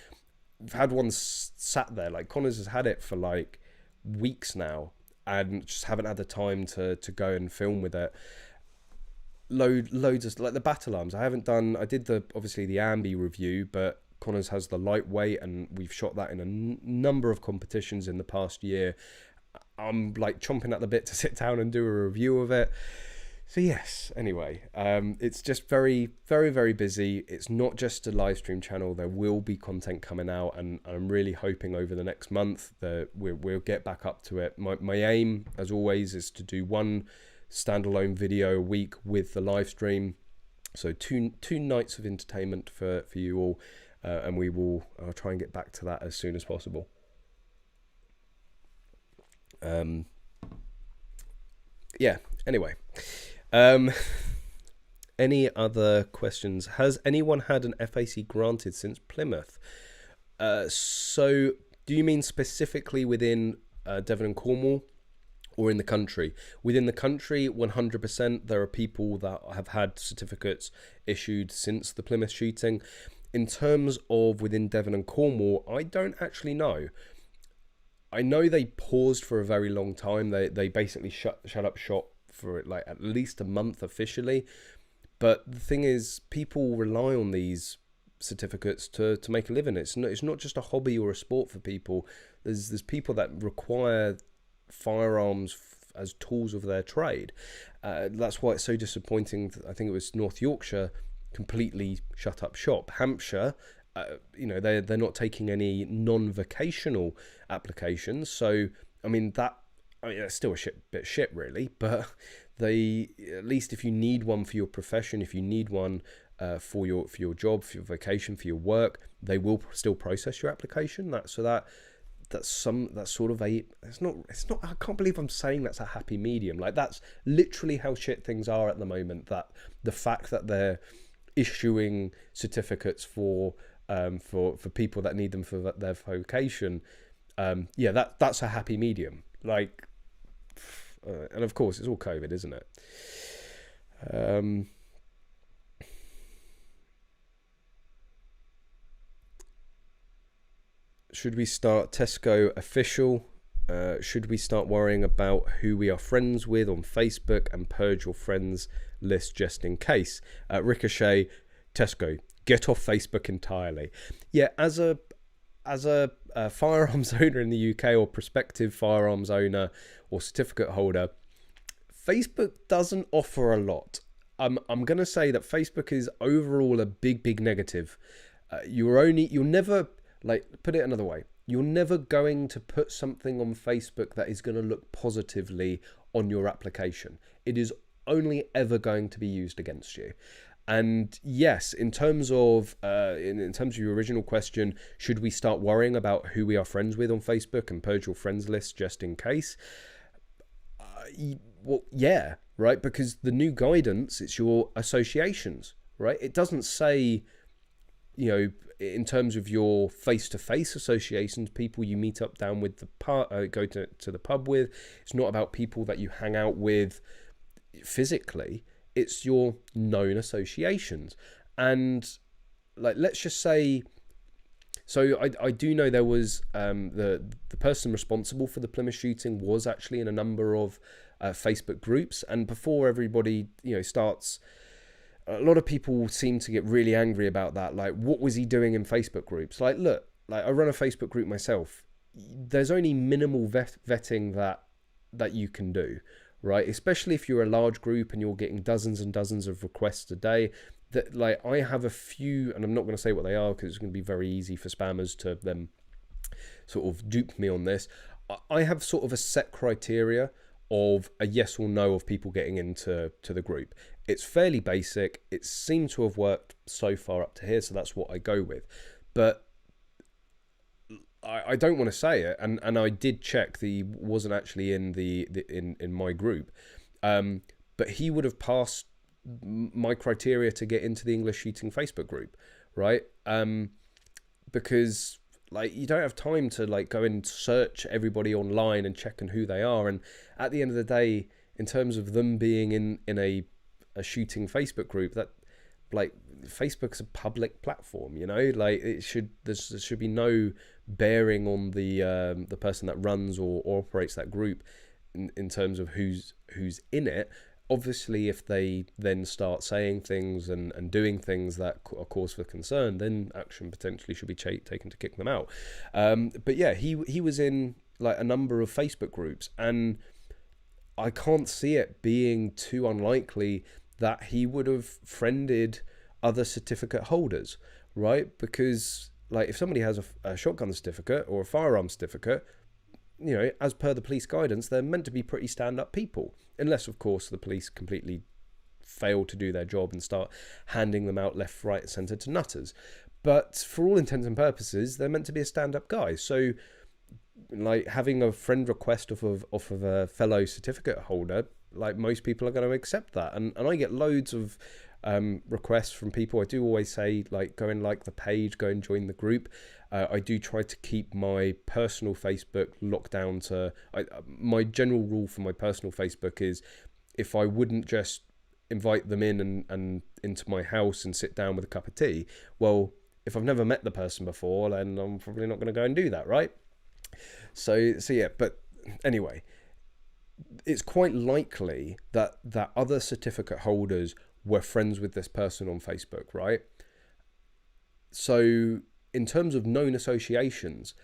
I've had one sat there, like Connors has had it for like weeks now, and just haven't had the time to go and film with it. Loads of like the battle arms. I did obviously the Ambi review, but Connors has the lightweight, and we've shot that in a number of competitions in the past year. I'm like chomping at the bit to sit down and do a review of it. So yes, anyway, it's just very, very, very busy. It's not just a live stream channel. There will be content coming out, and I'm really hoping over the next month that we'll get back up to it. My aim, as always, is to do 1 standalone video a week with the live stream. So two nights of entertainment for you all. And I'll try and get back to that as soon as possible. Yeah, anyway. Any other questions? Has anyone had an FAC granted since Plymouth? So do you mean specifically within Devon and Cornwall, or in the country? Within the country, 100%. There are people that have had certificates issued since the Plymouth shooting. In terms of within Devon and Cornwall, I don't actually know. I know they paused for a very long time. They basically shut up shop for like at least a month officially. But the thing is, people rely on these certificates to make a living. It's not just a hobby or a sport for people. There's people that require firearms as tools of their trade. That's why it's so disappointing. I think it was North Yorkshire completely shut up shop. Hampshire, they're not taking any non-vocational applications. So it's still a bit shit really, but they, at least if you need one for your profession, if you need one for your job, for your vocation, for your work, they will still process your application. It's not, I can't believe I'm saying that's a happy medium. Like, that's literally how shit things are at the moment. That the fact that they're issuing certificates for people that need them for their vocation, that's a happy medium. Like, and of course it's all COVID, isn't it? Should we start Tesco official? Should we start worrying about who we are friends with on Facebook and purge your friends list just in case? Ricochet, Tesco, get off Facebook entirely. Yeah, as a firearms owner in the UK, or prospective firearms owner or certificate holder, Facebook doesn't offer a lot. I'm going to say that Facebook is overall a big negative. You'll never, like, put it another way, you're never going to put something on Facebook that is going to look positively on your application. It is only ever going to be used against you. And yes, in terms of your original question, should we start worrying about who we are friends with on Facebook and purge your friends list just in case? Well, yeah, right? Because the new guidance, it's your associations, right? It doesn't say, in terms of your face-to-face associations, people you meet up down with go to the pub with. It's not about people that you hang out with physically. It's your known associations. And like, let's just say So I do know there was the person responsible for the Plymouth shooting was actually in a number of Facebook groups, and before everybody starts, a lot of people seem to get really angry about that. Like, what was he doing in Facebook groups? Like, look, like I run a Facebook group myself. There's only minimal vetting that you can do, right? Especially if you're a large group and you're getting dozens and dozens of requests a day. That, like, I have a few, and I'm not going to say what they are because it's going to be very easy for spammers to then sort of dupe me on this. I have sort of a set criteria of a yes or no of people getting into the group. It's fairly basic. It seemed to have worked so far up to here, so that's what I go with. But I don't want to say it, and I did check that he wasn't actually in in my group, but he would have passed my criteria to get into the English Shooting Facebook group, right? Because like you don't have time to like go and search everybody online and check on who they are, and at the end of the day, in terms of them being in a shooting Facebook group, that like Facebook's a public platform, like there should be no bearing on the person that runs or operates that group in terms of who's in it. Obviously, if they then start saying things and doing things that are cause for concern, then action potentially should be taken to kick them out. But yeah, he was in like a number of Facebook groups, and I can't see it being too unlikely that he would have friended other certificate holders, right? Because like if somebody has a shotgun certificate or a firearm certificate, as per the police guidance, they're meant to be pretty stand-up people, unless of course the police completely fail to do their job and start handing them out left, right, and centre to nutters. But for all intents and purposes, they're meant to be a stand-up guy. So like having a friend request off of a fellow certificate holder, like most people are going to accept that, and I get loads of requests from people. I do always say, like, go and like the page, go and join the group. I do try to keep my personal Facebook locked down to my general rule for my personal Facebook is if I wouldn't just invite them in and into my house and sit down with a cup of tea, well, if I've never met the person before, then I'm probably not going to go and do that, right? So yeah, but anyway, it's quite likely that other certificate holders were friends with this person on Facebook, right? So in terms of known associations,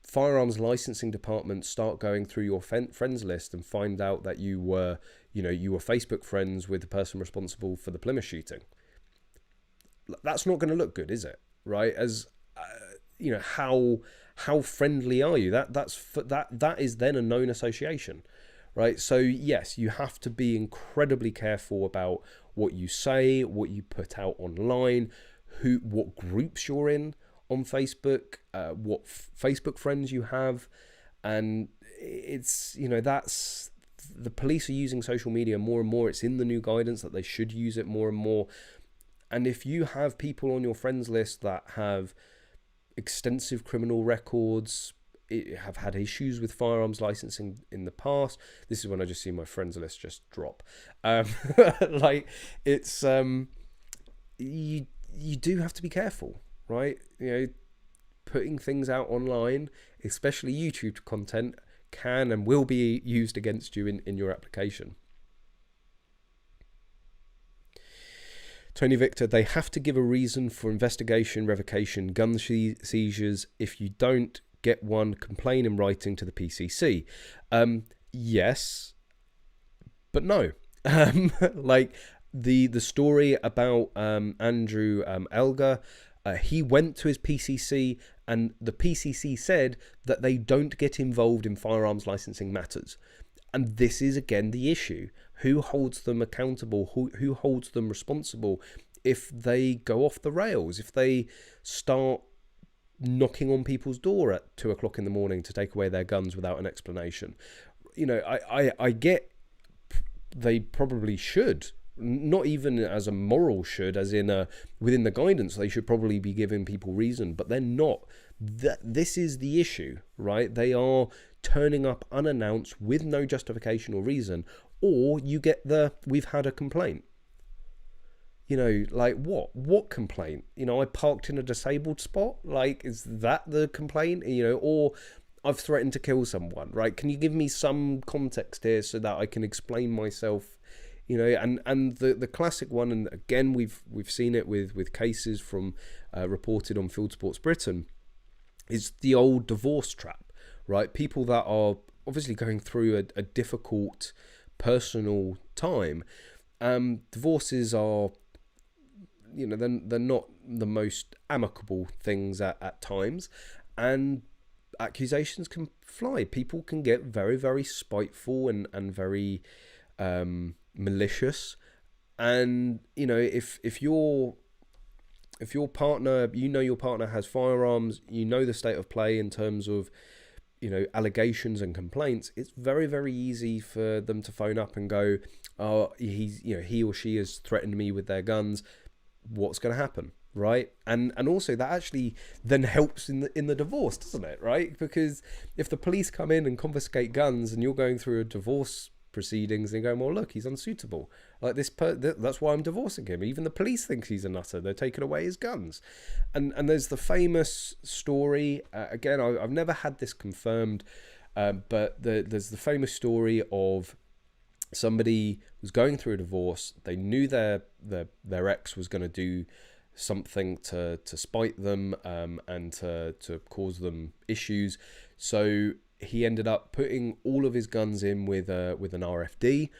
firearms licensing departments start going through your friends list and find out that you were Facebook friends with the person responsible for the Plymouth shooting. That's not going to look good, is it? Right? As how friendly are you? That is then a known association, right? So yes, you have to be incredibly careful about what you say, what you put out online, what groups you're in on Facebook, what Facebook friends you have, and it's that's the police are using social media more and more. It's in the new guidance that they should use it more and more. And if you have people on your friends list that have extensive criminal records, have had issues with firearms licensing in the past, this is when I just see my friends list just drop. Like it's you do have to be careful, right? Putting things out online, especially YouTube content, can and will be used against you in your application. Tony Victor, they have to give a reason for investigation, revocation, gun seizures. If you don't get one, complain in writing to the PCC. Yes, but no. Like the story about Andrew Elgar, he went to his PCC and the PCC said that they don't get involved in firearms licensing matters. And this is, again, the issue. Who holds them accountable? Who holds them responsible if they go off the rails? If they start knocking on people's door at 2 o'clock in the morning to take away their guns without an explanation? I get they probably should. Not even as a moral should, as in within the guidance, they should probably be giving people reason, but they're not. This is the issue, right? They are turning up unannounced with no justification or reason, or you get we've had a complaint. You know, like what complaint? You know, I parked in a disabled spot. Like, is that the complaint? You know, or I've threatened to kill someone, right? Can you give me some context here so that I can explain myself? You know, and the classic one, and again we've seen it with cases from reported on Field Sports Britain, is the old divorce trap, right? People that are obviously going through a difficult personal time. Divorces are, you know, they're not the most amicable things at times, and accusations can fly. People can get very, very spiteful and very malicious. And you know, if your partner, you know, your partner has firearms, you know the state of play in terms of, you know, allegations and complaints, it's very, very easy for them to phone up and go, oh, he or she has threatened me with their guns. What's going to happen, right? And also that actually then helps in the divorce, doesn't it, right? Because if the police come in and confiscate guns and you're going through a divorce proceedings and going, well, look, he's unsuitable, like that's why I'm divorcing him. Even the police think he's a nutter. They're taking away his guns. And there's the famous story, again, I've never had this confirmed, but there's the famous story of somebody was going through a divorce. They knew their ex was going to do something to spite them and to cause them issues. So he ended up putting all of his guns in with an RFD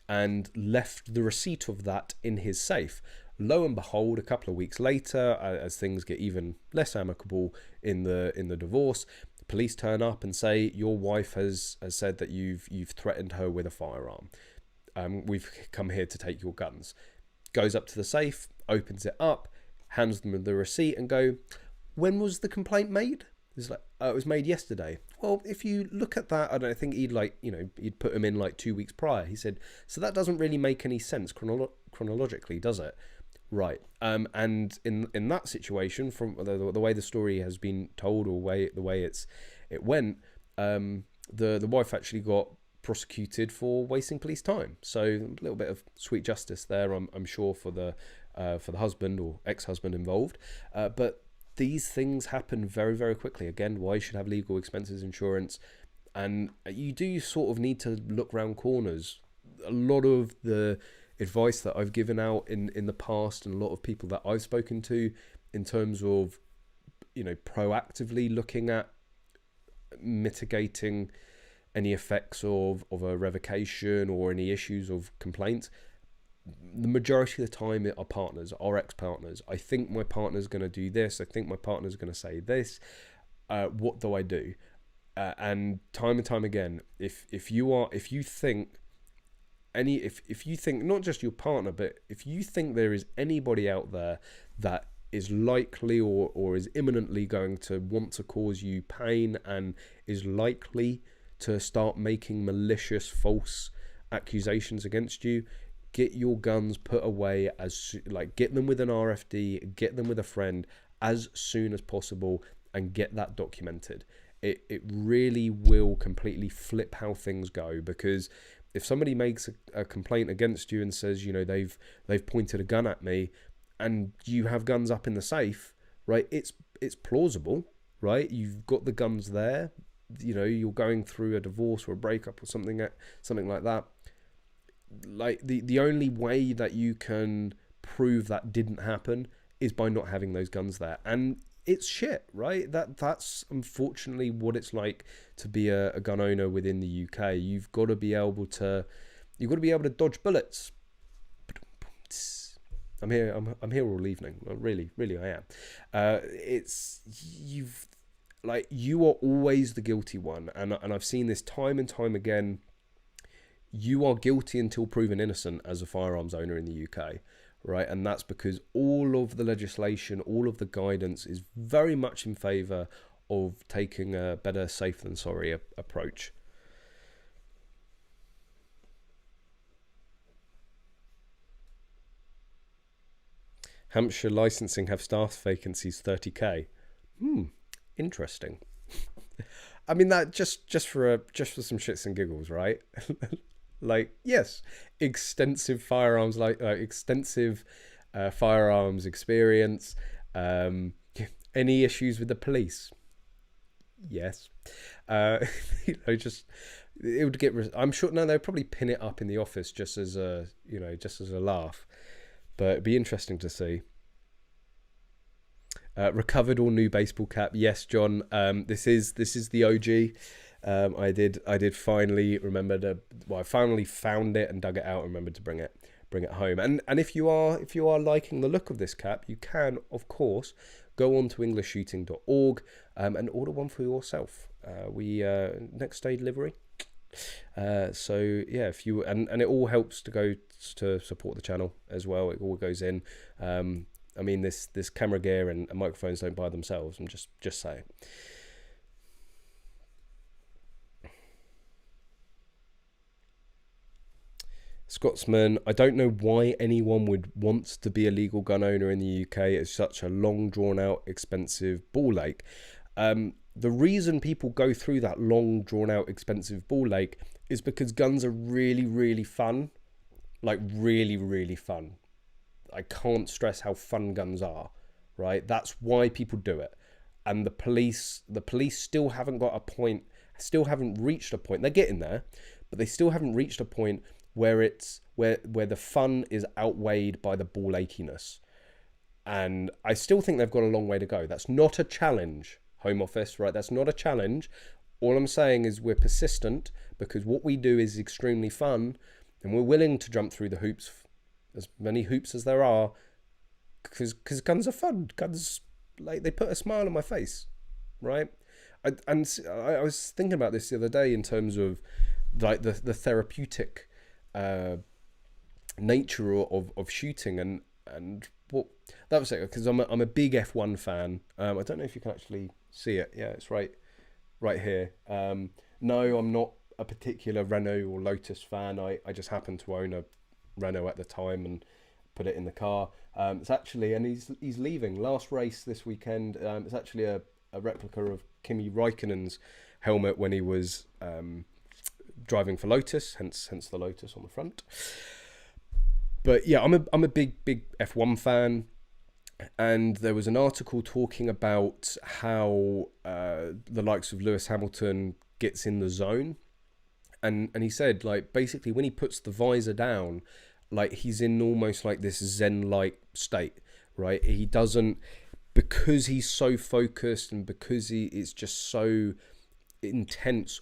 and left the receipt of that in his safe. Lo and behold, a couple of weeks later, as things get even less amicable in the divorce, the police turn up and say, your wife has said that you've threatened her with a firearm. We've come here to take your guns. Goes up to the safe, opens it up, hands them the receipt and go, when was the complaint made? It's like, it was made yesterday. Well, if you look at that, I don't think he'd put him in like 2 weeks prior. He said, so that doesn't really make any sense chronologically, does it? Right. And in that situation, from the way the story has been told, or the way it went, the wife actually got prosecuted for wasting police time. So a little bit of sweet justice there, I'm sure, for the husband or ex-husband involved. But these things happen very, very quickly. Again, why you should have legal expenses insurance. And you do sort of need to look round corners. A lot of the advice that I've given out in the past, and a lot of people that I've spoken to in terms of, you know, proactively looking at mitigating any effects of a revocation or any issues of complaints, the majority of the time our partners, our ex-partners. I think my partner's going to do this. I think my partner's going to say this. What do I do? And time again, if you think not just your partner, but if you think there is anybody out there that is likely or is imminently going to want to cause you pain and is likely to start making malicious, false accusations against you, get your guns put away get them with an RFD, get them with a friend as soon as possible, and get that documented. It really will completely flip how things go, because if somebody makes a complaint against you and says, you know, they've pointed a gun at me, and you have guns up in the safe, right? It's plausible, right? You've got the guns there. You know, you're going through a divorce or a breakup or something like that. Like the only way that you can prove that didn't happen is by not having those guns there. And it's shit, right? That's unfortunately what it's like to be a gun owner within the UK. You've got to be able to dodge bullets. I'm here all evening. Really, I am. You are always the guilty one, and I've seen this time and time again. You are guilty until proven innocent as a firearms owner in the UK, right? And that's because all of the legislation, all of the guidance is very much in favour of taking a better safe than sorry approach. Hampshire licensing have staff vacancies 30k. Interesting. I mean, that just for some shits and giggles, right? Like, yes, extensive firearms, like extensive firearms experience. Any issues with the police? Yes. You know, just it would get. I'm sure. No, they'd probably pin it up in the office just as a, you know, just as a laugh. But it'd be interesting to see. Recovered all new baseball cap. Yes, John. This is the OG. I did finally remember to. Well, I finally found it and dug it out and remembered to bring it home. And if you are liking the look of this cap, you can of course go on to EnglishShooting.org and order one for yourself. We next day delivery. So yeah, if you and it all helps to go to support the channel as well. It all goes in. I mean, this camera gear and microphones don't buy themselves. I'm just saying. Scotsman, I don't know why anyone would want to be a legal gun owner in the UK. It's such a long, drawn-out, expensive ball ache. The reason people go through that long, drawn-out, expensive ball ache is because guns are really, really fun. Like, really, really fun. I can't stress how fun guns are, right? That's why people do it. And the police still haven't got a point, still haven't reached a point. They're getting there, but they still haven't reached a point where it's where the fun is outweighed by the ball achiness. And I still think they've got a long way to go. That's not a challenge, Home Office, right? That's not a challenge. All I'm saying is we're persistent because what we do is extremely fun and we're willing to jump through the hoops, as many hoops as there are, because guns are fun. Guns, like, they put a smile on my face, right? I was thinking about this the other day in terms of like the therapeutic nature of shooting and what that was it, because I'm a big F1 fan. I don't know if you can actually see it. Yeah, it's right here. No, I'm not a particular Renault or Lotus fan. I just happened to own a Renault at the time and put it in the car. It's actually, and he's leaving last race this weekend. It's actually a replica of Kimi Räikkönen's helmet when he was driving for Lotus, hence the Lotus on the front. But yeah, I'm a big F1 fan, and there was an article talking about how the likes of Lewis Hamilton gets in the zone, and he said, like, basically when he puts the visor down, like, he's in almost like this zen-like state, right? He doesn't, because he's so focused and because it's just so intense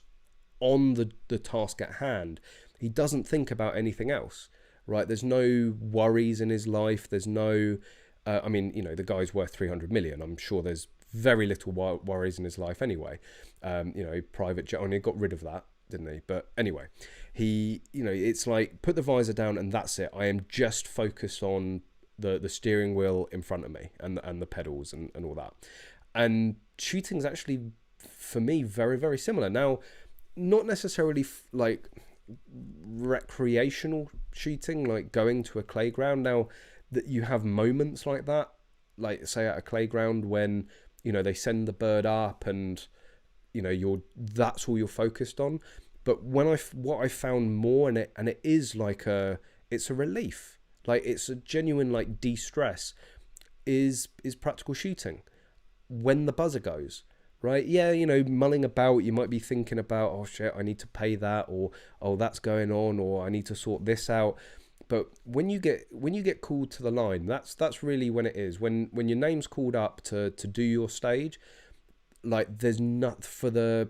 on the task at hand, he doesn't think about anything else, right? There's no worries in his life. There's no, I mean, you know, the guy's worth 300 million. I'm sure there's very little worries in his life anyway. You know, private jet, and he got rid of that, didn't he? But anyway, he, you know, it's like, put the visor down and that's it. I am just focused on the steering wheel in front of me and the pedals and all that. And shooting's actually, for me, very, very similar. Now, not necessarily like recreational shooting, like going to a playground. Now that you have moments like that, like say at a playground when, you know, they send the bird up and, you know, that's all you're focused on. But what I found more in it, and it is like it's a relief, like it's a genuine like de-stress, is practical shooting when the buzzer goes. Right, yeah, you know, mulling about, you might be thinking about, oh shit, I need to pay that, or oh, that's going on, or I need to sort this out. But when you get called to the line, that's really when it is. When your name's called up to do your stage, like, there's not for the,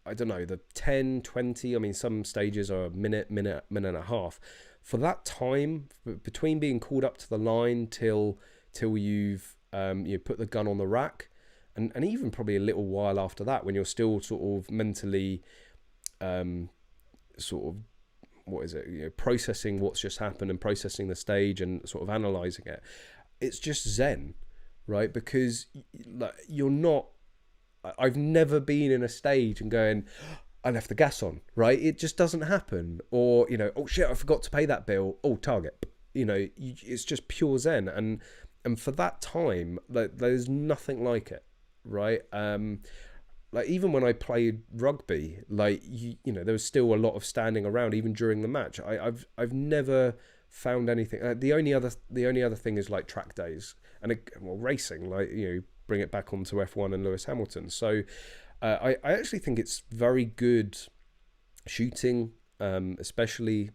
I don't know, the 10, 20, I mean, some stages are a minute and a half. For that time between being called up to the line till you've you put the gun on the rack, and even probably a little while after that, when you're still sort of mentally sort of, what is it, you know, processing what's just happened and processing the stage and sort of analyzing it, it's just zen, right? Because like, you're not, I've never been in a stage and going, I left the gas on, right? It just doesn't happen. Or, you know, oh shit, I forgot to pay that bill. Oh, target. You know, it's just pure zen. And for that time, like, there's nothing like it, right? Like, even when I played rugby, like, you know, there was still a lot of standing around even during the match. I've never found anything. The only other thing is like track days and racing, like, you know, bring it back onto F1 and Lewis Hamilton. So I actually think it's very good shooting, especially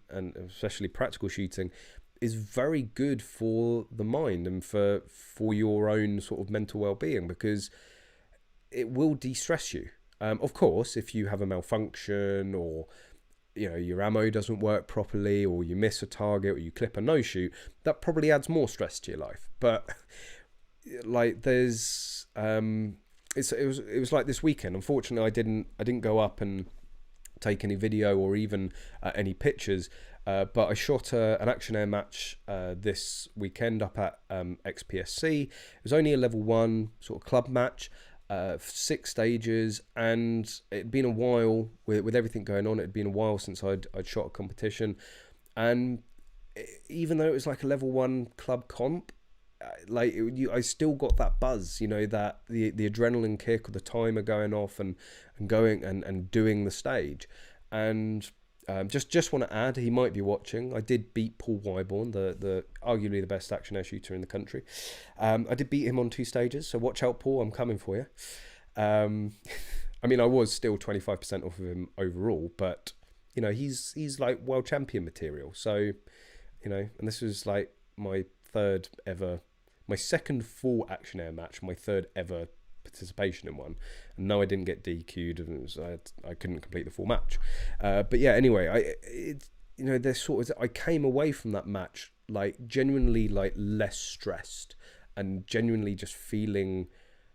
practical shooting, is very good for the mind and for your own sort of mental well-being, because it will de-stress you. Of course, if you have a malfunction, or you know, your ammo doesn't work properly, or you miss a target, or you clip a no shoot, that probably adds more stress to your life. But like, there's it was like this weekend. Unfortunately, I didn't go up and take any video or even any pictures, but I shot an action air match this weekend up at XPSC. It was only a level 1 sort of club match, 6 stages, and it'd been a while with everything going on. It'd been a while since I'd shot a competition, and even though it was like a level 1 club comp, like I still got that buzz, you know, that the adrenaline kick of the timer going off and going and doing the stage. And just want to add, he might be watching, I did beat Paul Wyborn, the arguably the best action air shooter in the country. I did beat him on 2 stages, so watch out, Paul, I'm coming for you. I mean, I was still 25% off of him overall, but you know, he's like world champion material. So, you know, and this was like my second full action air match, my third ever participation in one, and no, I didn't get DQ'd, and I couldn't complete the full match. But yeah, anyway, you know, there's sort of, I came away from that match like genuinely like less stressed and genuinely just feeling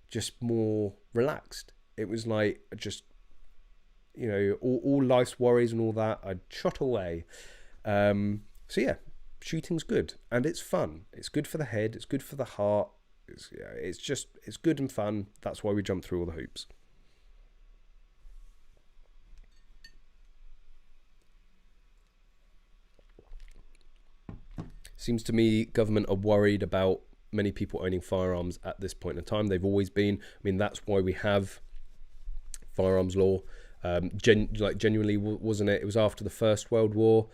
just more relaxed. It was like just, you know, all life's worries and all that I'd shot away. So yeah, shooting's good and it's fun. It's good for the head. It's good for the heart. It's good and fun. That's why we jump through all the hoops. Seems to me government are worried about many people owning firearms at this point in time. They've always been. I mean, that's why we have firearms law. Genuinely, wasn't it? It was after the First World War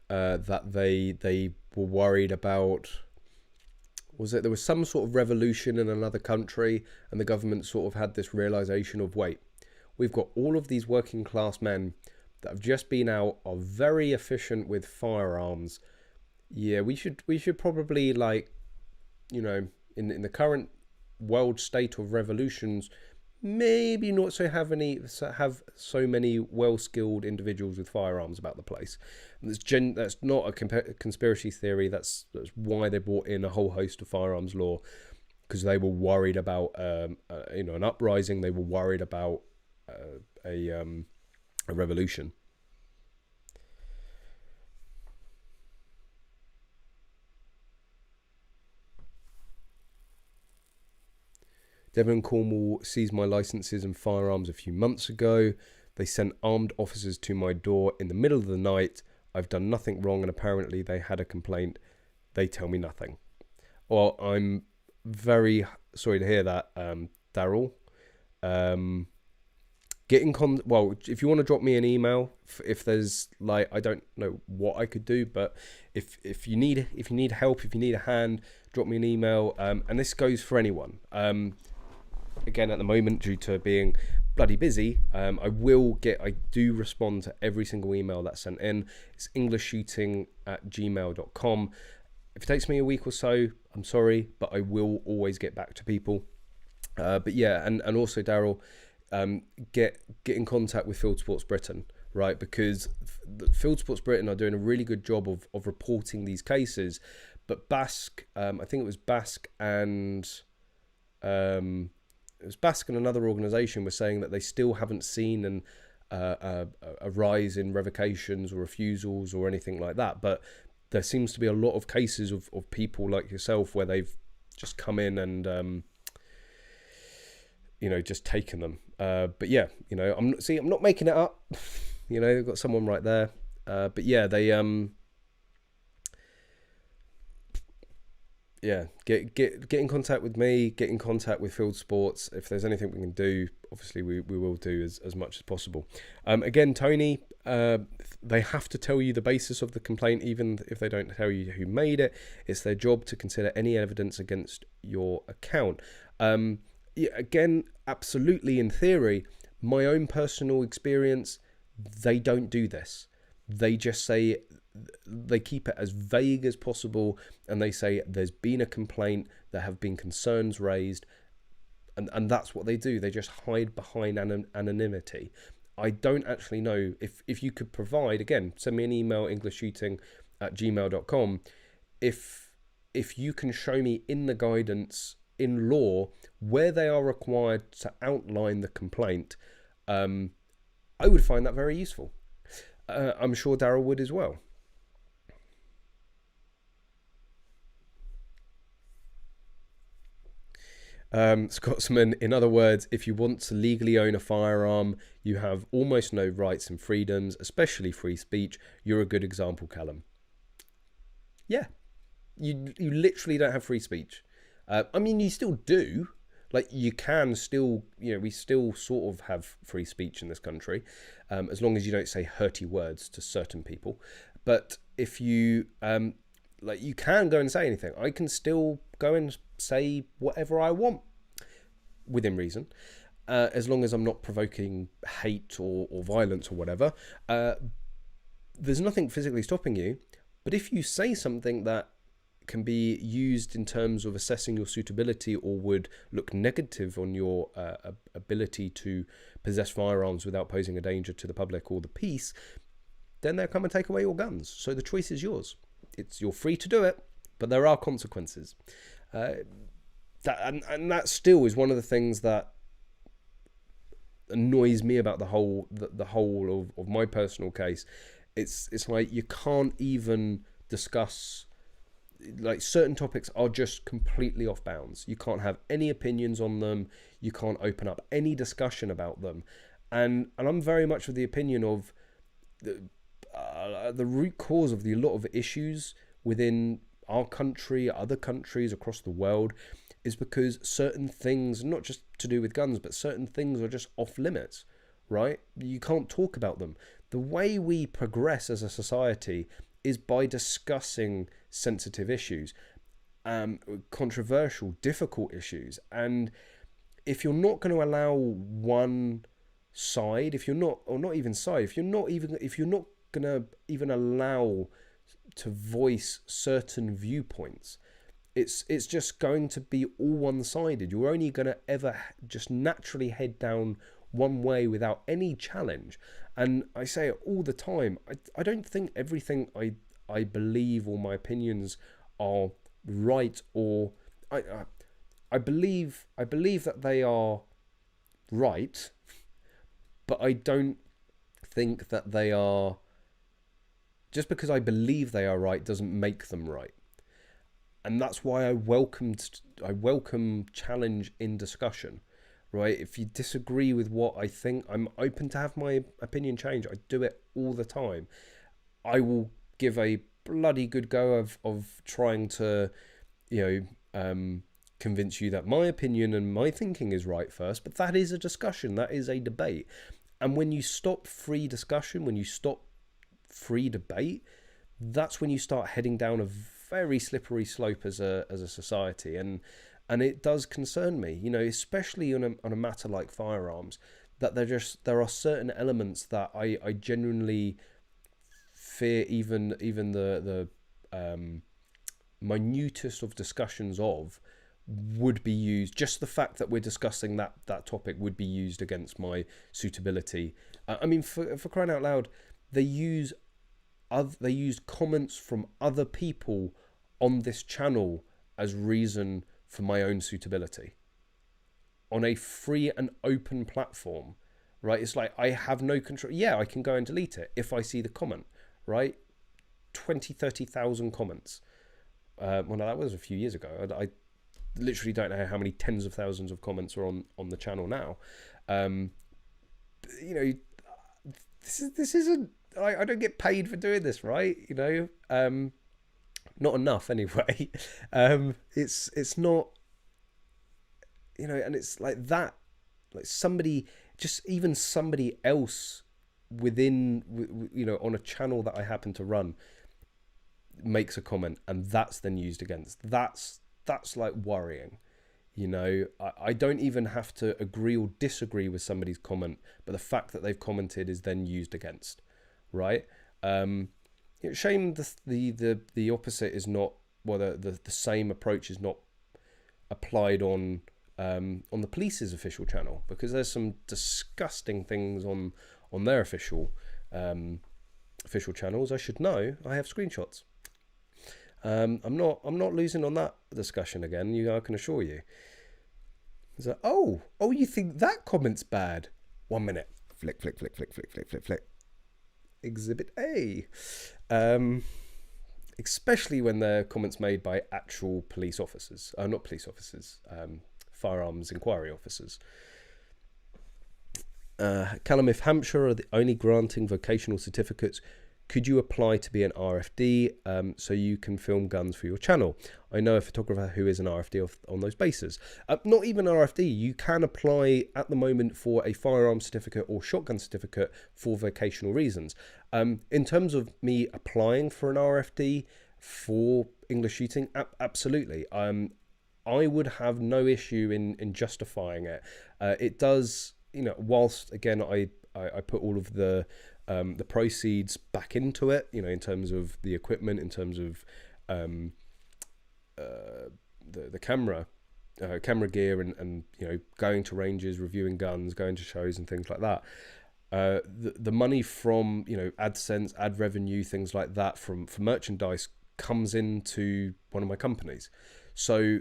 that they were worried about. Was it there was some sort of revolution in another country, and the government sort of had this realization of, wait, we've got all of these working class men that have just been out, are very efficient with firearms. Yeah, we should probably, like, you know, in the current world state of revolutions, maybe not have so many well-skilled individuals with firearms about the place. And that's not a conspiracy theory. That's why they brought in a whole host of firearms law, because they were worried about you know, an uprising. They were worried about a revolution. Devon and Cornwall seized my licenses and firearms a few months ago. They sent armed officers to my door in the middle of the night. I've done nothing wrong, and apparently they had a complaint. They tell me nothing. Well, I'm very sorry to hear that, Daryl. Well, if you want to drop me an email, if there's, like, I don't know what I could do, but if you need help, if you need a hand, drop me an email. And this goes for anyone. Again, at the moment, due to being bloody busy, I do respond to every single email that's sent in. It's EnglishShooting@gmail.com. If it takes me a week or so, I'm sorry, but I will always get back to people. But yeah, and also, Daryl, get in contact with Field Sports Britain, right? Because Field Sports Britain are doing a really good job of reporting these cases. But Basque, I think it was Basque and another organisation were saying that they still haven't seen a rise in revocations or refusals or anything like that. But there seems to be a lot of cases of people like yourself where they've just come in and you know, just taken them. But yeah, you know, I'm not making it up. You know, they've got someone right there. But yeah, they yeah, get in contact with me, get in contact with Field Sports. If there's anything we can do, obviously we will do as much as possible. Again, Tony, they have to tell you the basis of the complaint, even if they don't tell you who made it. It's their job to consider any evidence against your account. Yeah, again, absolutely in theory, my own personal experience, they don't do this. They just say, they keep it as vague as possible, and they say there's been a complaint, there have been concerns raised, and that's what they do. They just hide behind anonymity. I don't actually know if you could provide, again, send me an email, EnglishShooting@gmail.com, if you can show me in the guidance in law where they are required to outline the complaint, I would find that very useful. I'm sure Daryl would as well. Scotsman, in other words, if you want to legally own a firearm, you have almost no rights and freedoms, especially free speech. You're a good example, Callum. Yeah, you literally don't have free speech. I mean, you still do. Like, you can still, we still sort of have free speech in this country, as long as you don't say hurty words to certain people. But if you, you can go and say anything. I can still go and say whatever I want within reason, as long as I'm not provoking hate or violence or whatever. There's nothing physically stopping you. But if you say something that can be used in terms of assessing your suitability or would look negative on your ability to possess firearms without posing a danger to the public or the peace, then they'll come and take away your guns. So the choice is yours. You're free to do it, but there are consequences. That still is one of the things that annoys me about the whole of my personal case. It's like you can't even discuss, like, certain topics are just completely off bounds. You can't have any opinions on them. You can't open up any discussion about them. And I'm very much of the opinion of the root cause of a lot of issues within our country, other countries across the world, is because certain things, not just to do with guns, but certain things are just off limits, right? You can't talk about them. The way we progress as a society is by discussing sensitive issues, controversial, difficult issues. And if you're not going to allow one side, if you're not going to even allow to voice certain viewpoints, it's just going to be all one-sided. You're only going to ever just naturally head down one way without any challenge. And I say it all the time, I don't think everything I believe or my opinions are right, or I believe that they are right, but I don't think that they are, just because I believe they are right doesn't make them right. And that's why I welcome challenge in discussion, right? If you disagree with what I think, I'm open to have my opinion change. I do it all the time. I will give a bloody good go of trying to, convince you that my opinion and my thinking is right first. But that is a discussion. That is a debate. And when you stop free discussion, when you stop free debate, that's when you start heading down a very slippery slope as a society. And it does concern me, especially on a matter like firearms, that there are certain elements that I genuinely fear even the minutest of discussions of would be used. Just the fact that we're discussing that topic would be used against my suitability. I mean, for crying out loud, they used comments from other people on this channel as reason for my own suitability on a free and open platform, right? It's like I have no control. Yeah, I can go and delete it if I see the comment, right? 30,000 comments. Well, no, that was a few years ago. I literally don't know how many tens of thousands of comments are on the channel now. This isn't. I don't get paid for doing this, right? Not enough anyway. It's not, you know, and it's like that, like somebody, just even somebody else within, you know, on a channel that I happen to run makes a comment, and that's then used against. That's like worrying. You know, I don't even have to agree or disagree with somebody's comment, but the fact that they've commented is then used against, right? Shame the opposite is not, well, the same approach is not applied on the police's official channel, because there's some disgusting things on their official channels. I should know. I have screenshots. I'm not losing on that discussion again. I can assure you. So, oh, you think that comment's bad? 1 minute. Flick. Exhibit A. Especially when they're comments made by actual police officers. Not police officers. Firearms inquiry officers. Calamith, Hampshire are the only granting vocational certificates. Could you apply to be an RFD so you can film guns for your channel? I know a photographer who is an RFD on those bases. Not even RFD. You can apply at the moment for a firearm certificate or shotgun certificate for vocational reasons. In terms of me applying for an RFD for English shooting, absolutely. I would have no issue in justifying it. It does, you know, whilst again I put all of the proceeds back into it, you know, in terms of the equipment, in terms of the camera gear, and you know, going to ranges, reviewing guns, going to shows and things like that. The money from, you know, AdSense, ad revenue, things like that for merchandise comes into one of my companies. So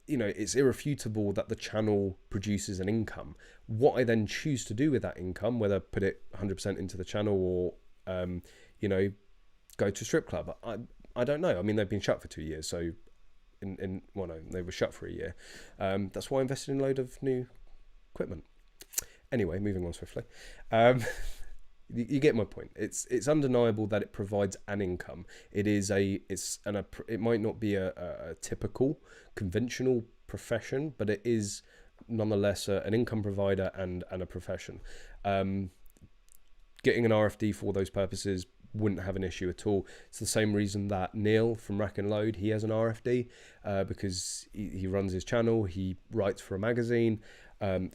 you know, it's irrefutable that the channel produces an income. What I then choose to do with that income, whether put it 100% into the channel or, you know, go to a strip club, I don't know. I mean, they've been shut for 2 years, so well, no, they were shut for a year. That's why I invested in a load of new equipment. Anyway, moving on swiftly. You get my point. It's undeniable that it provides an income. It might not be a typical conventional profession, but it is nonetheless an income provider and a profession. Getting an RFD for those purposes wouldn't have an issue at all. It's the same reason that Neil from Rack and Load, he has an RFD because he runs his channel, he writes for a magazine,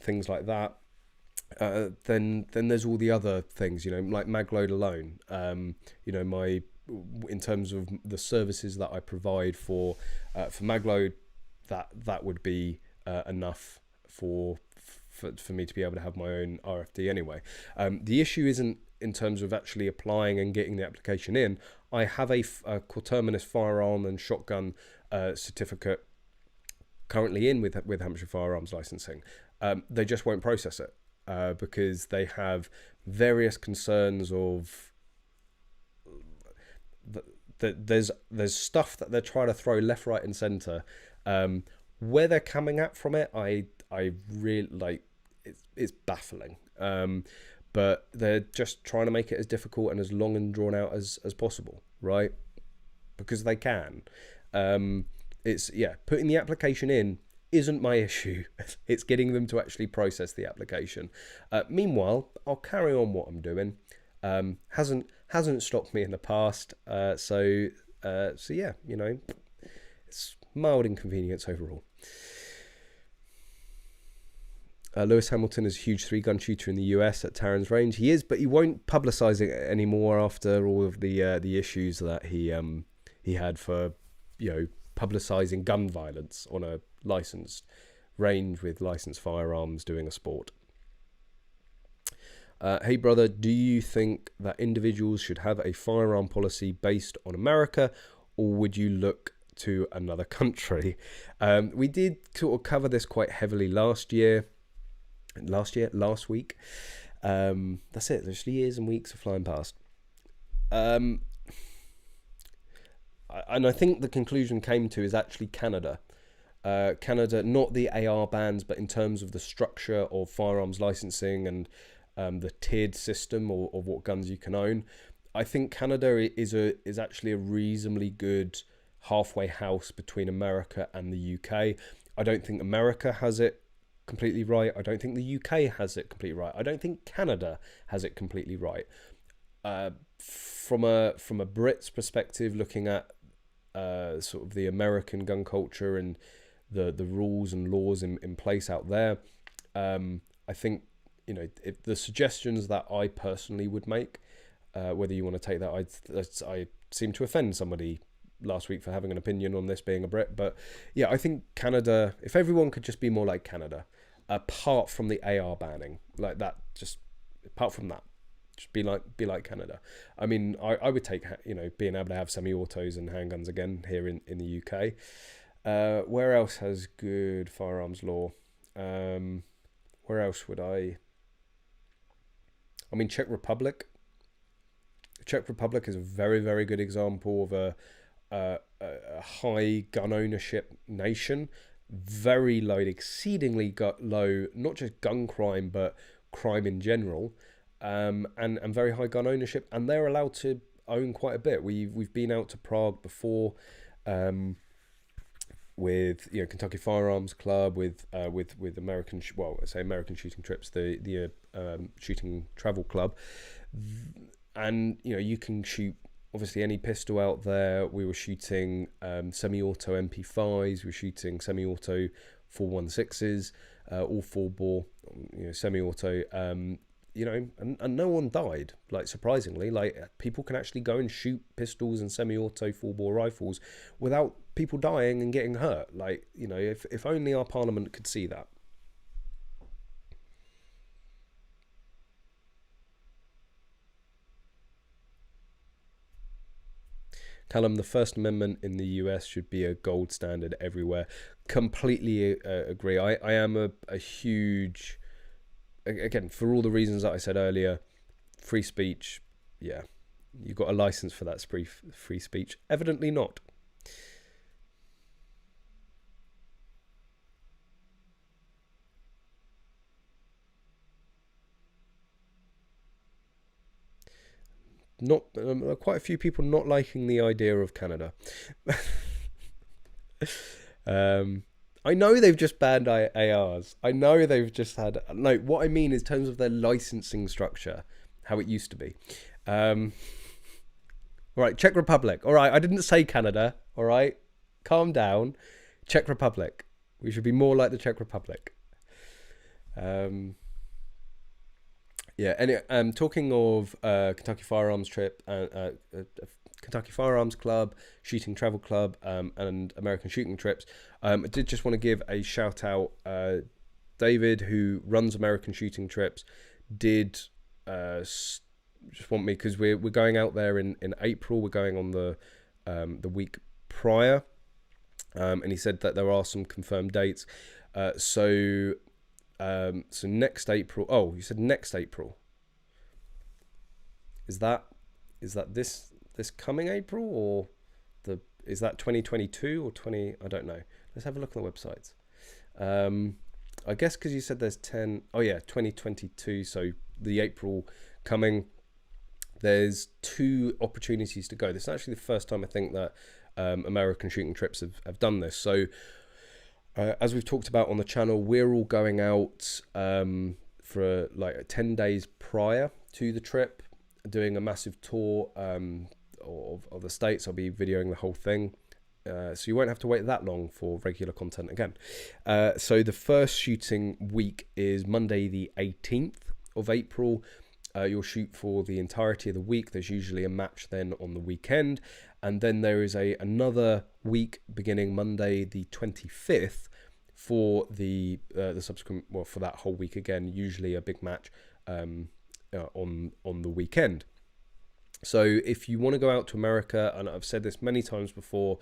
things like that. Then there's all the other things, you know, like Magload alone. You know, in terms of the services that I provide for Magload, that would be enough for me to be able to have my own RFD anyway. The issue isn't in terms of actually applying and getting the application in. I have a quaterminous firearm and shotgun certificate currently in with Hampshire Firearms Licensing. They just won't process it. Because they have various concerns of there's stuff that they're trying to throw left, right, and centre. Where they're coming at from it, I really like. It's baffling. But they're just trying to make it as difficult and as long and drawn out as possible, right? Because they can. Putting the application in isn't my issue. It's getting them to actually process the application. Meanwhile, I'll carry on what I'm doing. Hasn't stopped me in the past. So yeah, you know, it's mild inconvenience overall. Lewis Hamilton is a huge 3-gun shooter in the US at Taryn's range. He is, but he won't publicise it anymore after all of the issues that he had for, you know, publicising gun violence on a licensed range with licensed firearms doing a sport. Hey brother, do you think that individuals should have a firearm policy based on America, or would you look to another country? We did sort of cover this quite heavily last week. That's it. There's years and weeks are flying past. And I think the conclusion came to is actually Canada. Canada, not the AR bans, but in terms of the structure of firearms licensing and the tiered system of what guns you can own. I think Canada is actually a reasonably good halfway house between America and the UK. I don't think America has it completely right. I don't think the UK has it completely right. I don't think Canada has it completely right. From a Brit's perspective, looking at sort of the American gun culture and the rules and laws in place out there, I think, you know, if the suggestions that I personally would make, whether you want to take that, I seem to offend somebody last week for having an opinion on this being a Brit, but yeah, I think Canada, if everyone could just be more like Canada, apart from the AR banning, like that, just apart from that, just be like Canada. I mean, I would take, you know, being able to have semi-autos and handguns again here in the UK. Where else has good firearms law? Where else would I mean, Czech Republic. Czech Republic is a very, very good example of a high gun ownership nation. Very low, exceedingly low, not just gun crime, but crime in general, and very high gun ownership. And they're allowed to own quite a bit. We've been out to Prague before, with, you know, Kentucky Firearms Club, with American, well, I say American Shooting Trips, the shooting travel club, and you know, you can shoot obviously any pistol out there. We were shooting semi-auto MP5s, we were shooting semi-auto 416s, all 4-bore, you know, semi-auto, you know, and no one died. Like, surprisingly, like, people can actually go and shoot pistols and semi-auto 4-bore rifles without people dying and getting hurt. Like, you know, if only our parliament could see that. Callum, the First Amendment in the US should be a gold standard everywhere. Completely agree. I am a huge, again, for all the reasons that I said earlier, free speech, yeah, you got a license for that free speech? Evidently not. Not quite a few people not liking the idea of Canada. I know they've just banned ARs. I know they've just had, no, what I mean is in terms of their licensing structure, how it used to be. All right, Czech Republic. All right, I didn't say Canada. All right, calm down. Czech Republic. We should be more like the Czech Republic. Yeah, and talking of Kentucky Firearms Trip, Kentucky Firearms Club, Shooting Travel Club, and American Shooting Trips, I did just want to give a shout out. David, who runs American Shooting Trips, did just want me, because we're going out there in April. We're going on the week prior, and he said that there are some confirmed dates. So next April. Oh, you said next April. Is that this coming April, or is that 2022 or 20? I don't know. Let's have a look on the websites. I guess because you said there's 10. Oh yeah, 2022. So the April coming. There's 2 opportunities to go. This is actually the first time I think that American Shooting Trips have done this. So. As we've talked about on the channel, we're all going out for like 10 days prior to the trip, doing a massive tour of the States. I'll be videoing the whole thing. So you won't have to wait that long for regular content again. So the first shooting week is Monday the 18th of April. You'll shoot for the entirety of the week. There's usually a match then on the weekend. And then there is another week beginning Monday the 25th for the subsequent, well, for that whole week again, usually a big match on the weekend. So if you want to go out to America, and I've said this many times before,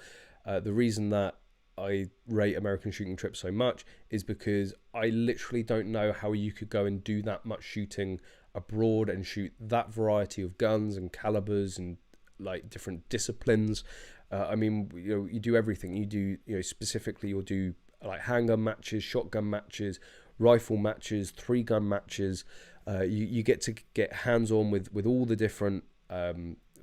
the reason that I rate American Shooting Trips so much is because I literally don't know how you could go and do that much shooting abroad and shoot that variety of guns and calibers and like different disciplines. I mean, you know, you do everything. You do, you know, specifically you'll do like handgun matches, shotgun matches, rifle matches, 3-gun matches. You get to get hands-on with all the different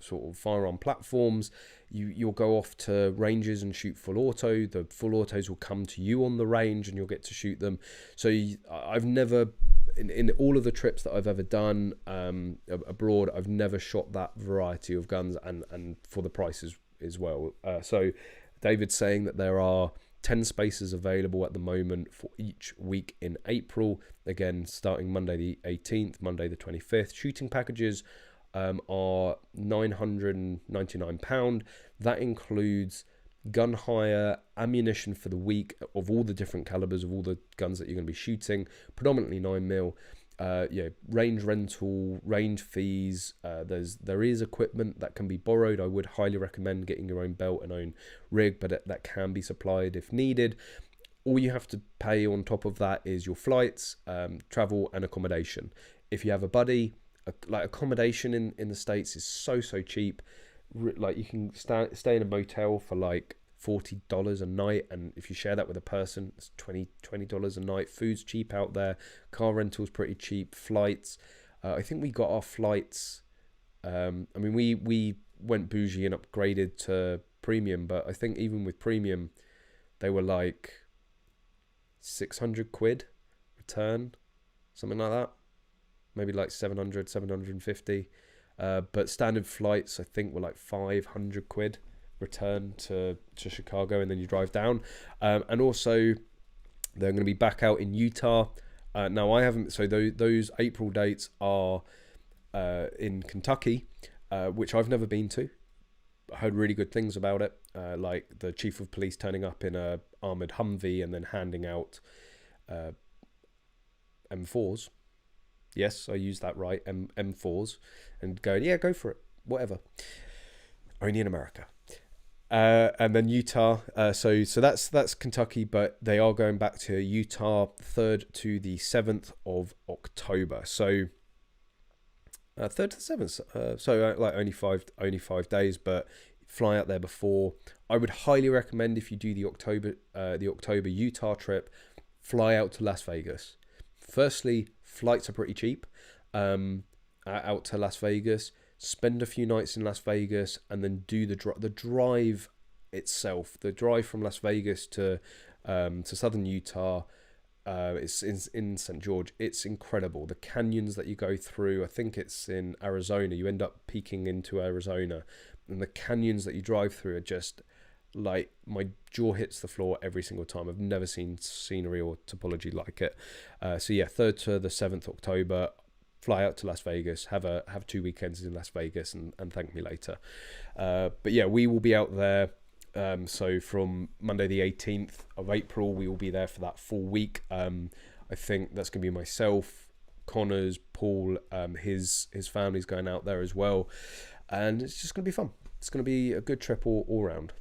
sort of firearm platforms. You'll go off to ranges and shoot full auto. The full autos will come to you on the range and you'll get to shoot them. So I've never, in all of the trips that I've ever done abroad, I've never shot that variety of guns and for the prices as well. So David's saying that there are 10 spaces available at the moment for each week in April. Again, starting Monday the 18th, Monday the 25th. Shooting packages are £999. That includes gun hire, ammunition for the week of all the different calibers of all the guns that you're going to be shooting, predominantly 9mm. Range rental, range fees. There is equipment that can be borrowed. I would highly recommend getting your own belt and own rig, but that can be supplied if needed. All you have to pay on top of that is your flights, travel, and accommodation. If you have a buddy, like accommodation in the States is so cheap. Like you can stay in a motel for like $40 a night, and if you share that with a person, it's $20 a night. Food's cheap out there. Car rental's pretty cheap. Flights, I think we got our flights. I mean, we went bougie and upgraded to premium, but I think even with premium, they were like 600 quid return, something like that. Maybe like 700, 750. But standard flights, I think, were like 500 quid return to Chicago, and then you drive down. And also, they're going to be back out in Utah. Now, I haven't... So those April dates are in Kentucky, which I've never been to. I heard really good things about it, like the chief of police turning up in a armoured Humvee and then handing out M4s. Yes, I used that right, M4s, and going, yeah, go for it, whatever. Only in America. And then Utah, so that's Kentucky, but they are going back to Utah 3rd to the 7th of October. So 3rd to the 7th, like only five days, but fly out there before. I would highly recommend, if you do the October Utah trip, fly out to Las Vegas. Firstly, flights are pretty cheap out to Las Vegas. Spend a few nights in Las Vegas, and then do the drive itself. The drive from Las Vegas to southern Utah, it's in St. George. It's incredible. The canyons that you go through. I think it's in Arizona. You end up peeking into Arizona, and the canyons that you drive through are just like, my jaw hits the floor every single time. I've never seen scenery or topology like it. So yeah, 3rd to the 7th October. Fly out to Las Vegas, have 2 weekends in Las Vegas, and thank me later. But yeah, we will be out there. So from Monday the 18th of April, we will be there for that full week. I think that's going to be myself, Connor's, Paul, his family's going out there as well. And it's just going to be fun. It's going to be a good trip all round.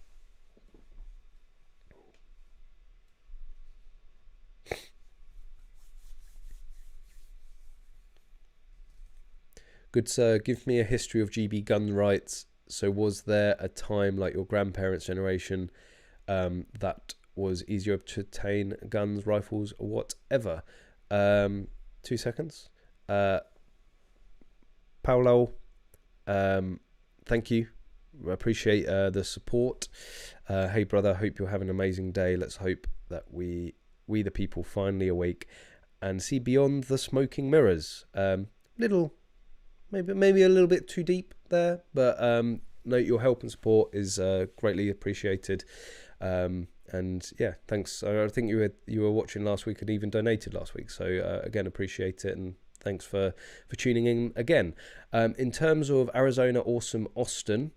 Good sir, give me a history of GB gun rights. So was there a time, like your grandparents' generation, that was easier to obtain guns, rifles, or whatever? 2 seconds. Paolo, thank you. I appreciate the support. Hey brother, hope you're having an amazing day. Let's hope that we the people finally awake and see beyond the smoking mirrors. Maybe a little bit too deep there, but no, your help and support is greatly appreciated. And yeah, thanks. I think you were watching last week and even donated last week, so again, appreciate it, and thanks for tuning in again. In terms of Arizona Awesome Austin,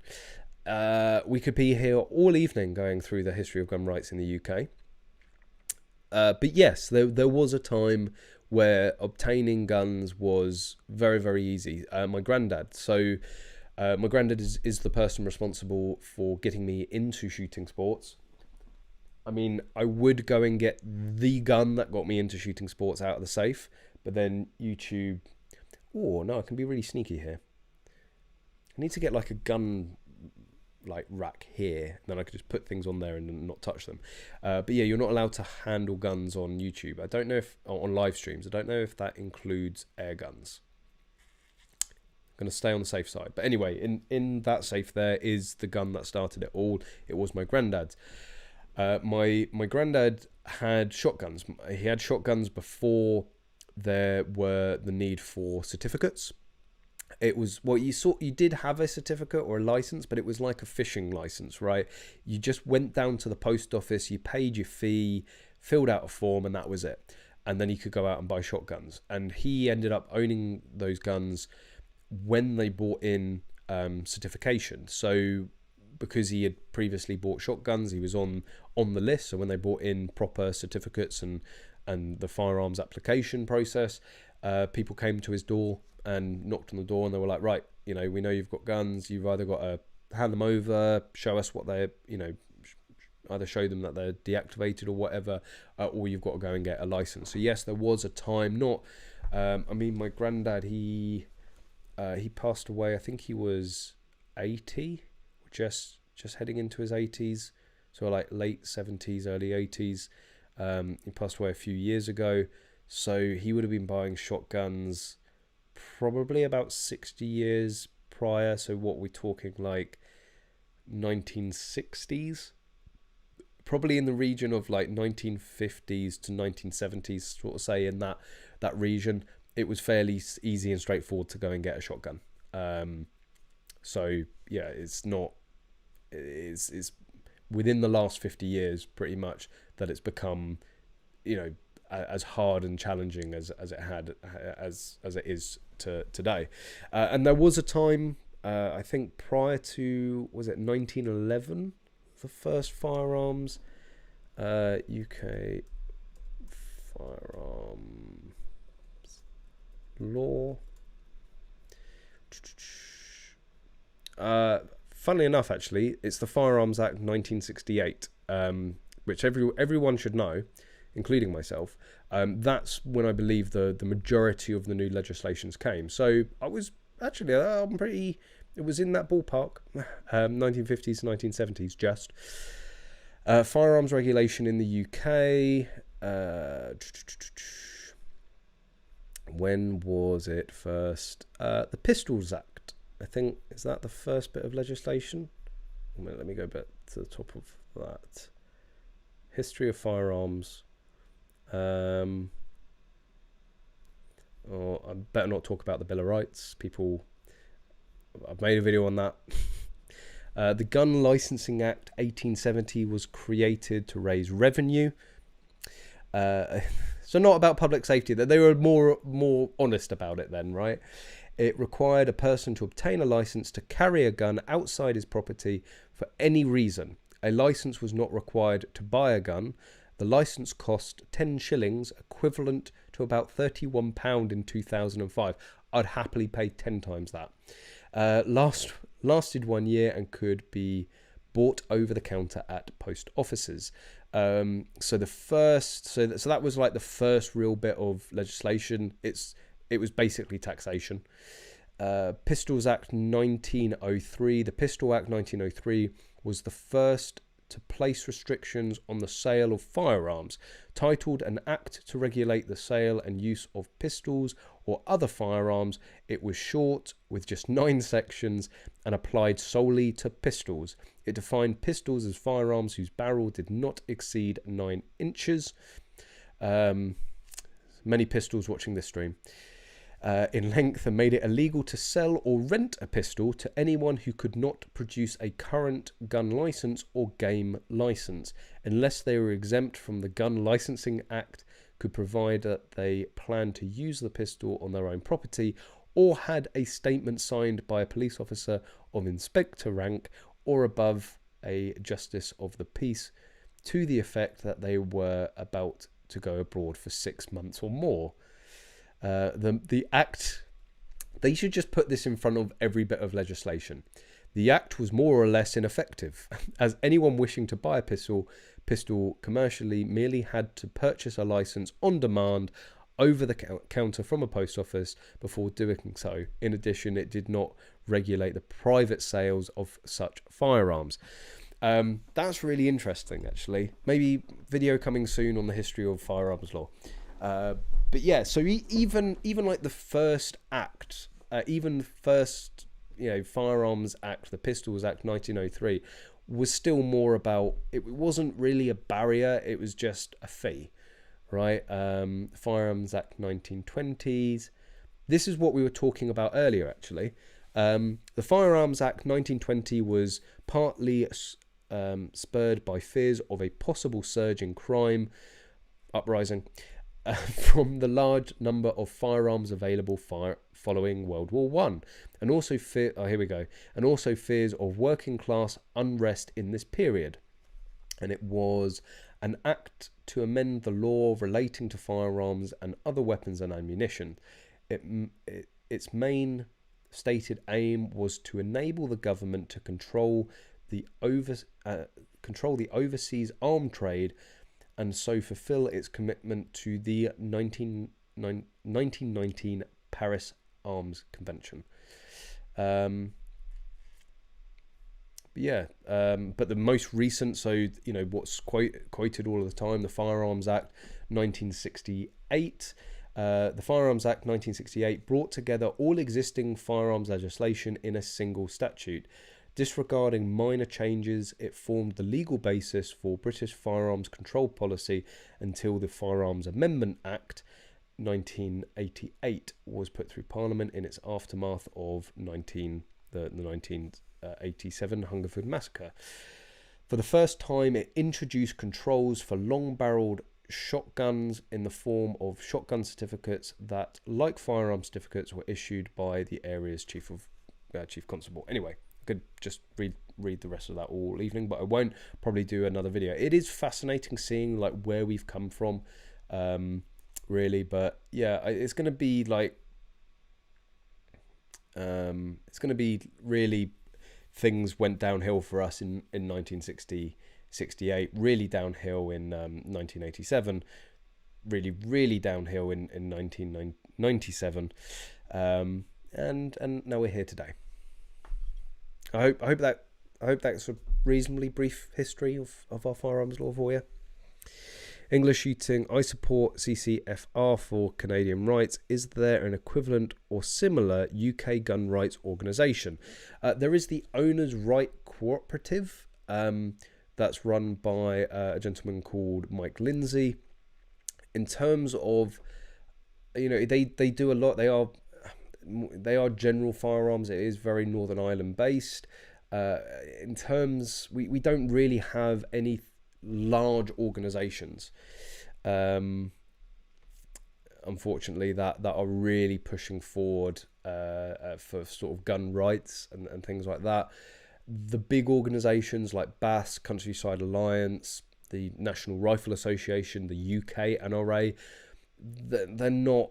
we could be here all evening going through the history of gun rights in the UK. But yes, there was a time where obtaining guns was very, very easy. My granddad. So my granddad is the person responsible for getting me into shooting sports. I mean, I would go and get the gun that got me into shooting sports out of the safe, but then YouTube... Oh, no, I can be really sneaky here. I need to get like a gun like rack here, then I could just put things on there and not touch them. But yeah, you're not allowed to handle guns on YouTube. I don't know if on live streams. I don't know if that includes air guns. I'm going to stay on the safe side. But anyway, in that safe there is the gun that started it all. It was my granddad's. My granddad had shotguns. He had shotguns before there were the need for certificates. It was, well, you did have a certificate or a license, but it was like a fishing license, right? You just went down to the post office, you paid your fee, filled out a form, and that was it. And then you could go out and buy shotguns. And he ended up owning those guns when they brought in certification. So because he had previously bought shotguns, he was on the list. So when they brought in proper certificates and the firearms application process, people came to his door and knocked on the door, and they were like, right, you know, we know you've got guns. You've either got to hand them over, show us what they're, you know, either show them that they're deactivated or whatever, or you've got to go and get a license. So yes, there was a time, I mean, my granddad, he passed away, I think he was 80, just heading into his 80s, so like late 70s, early 80s. He passed away a few years ago, so he would have been buying shotguns probably about 60 years prior. So what we're talking, like 1960s, probably in the region of like 1950s to 1970s, sort of say, in that region. It was fairly easy and straightforward to go and get a shotgun. So yeah, it's within the last 50 years pretty much that it's become, you know, as hard and challenging as it is to today. And there was a time, I think prior to, was it 1911, the first firearms, UK firearms law. Funnily enough, actually, it's the Firearms Act 1968, which everyone should know, including myself. That's when I believe the majority of the new legislations came. So I was actually, it was in that ballpark, 1950s, 1970s, just. Firearms regulation in the UK, when was it first? The Pistols Act, I think, is that the first bit of legislation? Let me go back to the top of that. History of firearms. I better not talk about the Bill of Rights. I've made a video on that. The Gun Licensing Act 1870 was created to raise revenue. So not about public safety. That they were more honest about it then, right? It required a person to obtain a license to carry a gun outside his property for any reason. A license was not required to buy a gun. The license cost 10 shillings, equivalent to about £31 in 2005. I'd happily pay 10 times that. Lasted 1 year and could be bought over the counter at post offices. So that was like the first real bit of legislation. It was basically taxation. Pistols Act 1903. The Pistol Act 1903 was the first to place restrictions on the sale of firearms, titled An Act to Regulate the Sale and Use of Pistols or Other Firearms. It was short, with just 9 sections, and applied solely to pistols. It defined pistols as firearms whose barrel did not exceed 9 inches. Many pistols watching this stream. In length, and made it illegal to sell or rent a pistol to anyone who could not produce a current gun license or game license, unless they were exempt from the Gun Licensing Act, could provide that they planned to use the pistol on their own property, or had a statement signed by a police officer of inspector rank or above, a justice of the peace, to the effect that they were about to go abroad for 6 months or more. The Act, they should just put this in front of every bit of legislation. The Act was more or less ineffective, as anyone wishing to buy a pistol commercially merely had to purchase a license on demand over the counter from a post office before doing so. In addition, it did not regulate the private sales of such firearms. That's really interesting, actually. Maybe video coming soon on the history of firearms law. But yeah, so even like the first act even the first, Firearms Act, the Pistols Act 1903, was still more about, it wasn't really a barrier, it was just a fee, right? Firearms Act 1920s. This is what we were talking about earlier, actually. The Firearms Act 1920 was partly spurred by fears of a possible surge in crime, uprising, from the large number of firearms available following World War One, and also and also fears of working class unrest in this period. And it was an act to amend the law relating to firearms and other weapons and ammunition. Its main stated aim was to enable the government to control the overseas arms trade, and so fulfill its commitment to the 1919 Paris Arms Convention. But the most recent, what's quoted all of the time, the Firearms Act 1968. The Firearms Act 1968 brought together all existing firearms legislation in a single statute. Disregarding minor changes, it formed the legal basis for British firearms control policy until the Firearms Amendment Act 1988 was put through Parliament in its aftermath of the 1987 Hungerford Massacre. For the first time, it introduced controls for long-barreled shotguns in the form of shotgun certificates that, like firearm certificates, were issued by the area's chief constable. Anyway, I could just read the rest of that all evening, but I won't. Probably do another video. It is fascinating seeing where we've come from, really. But yeah, it's going to be really, things went downhill for us in 1968, really downhill in 1987, really downhill in 1997, and now we're here today. I hope that's a reasonably brief history of our firearms law for you. English Shooting. I support CCFR for Canadian rights. Is there an equivalent or similar UK gun rights organisation? There is the Owners' Right Cooperative. That's run by a gentleman called Mike Lindsay. In terms of, they do a lot. They are general firearms. It is very Northern Ireland based. In terms, we don't really have any large organisations, unfortunately, that are really pushing forward for sort of gun rights and things like that. The big organisations like BAS, Countryside Alliance, the National Rifle Association, the UK NRA, they're not.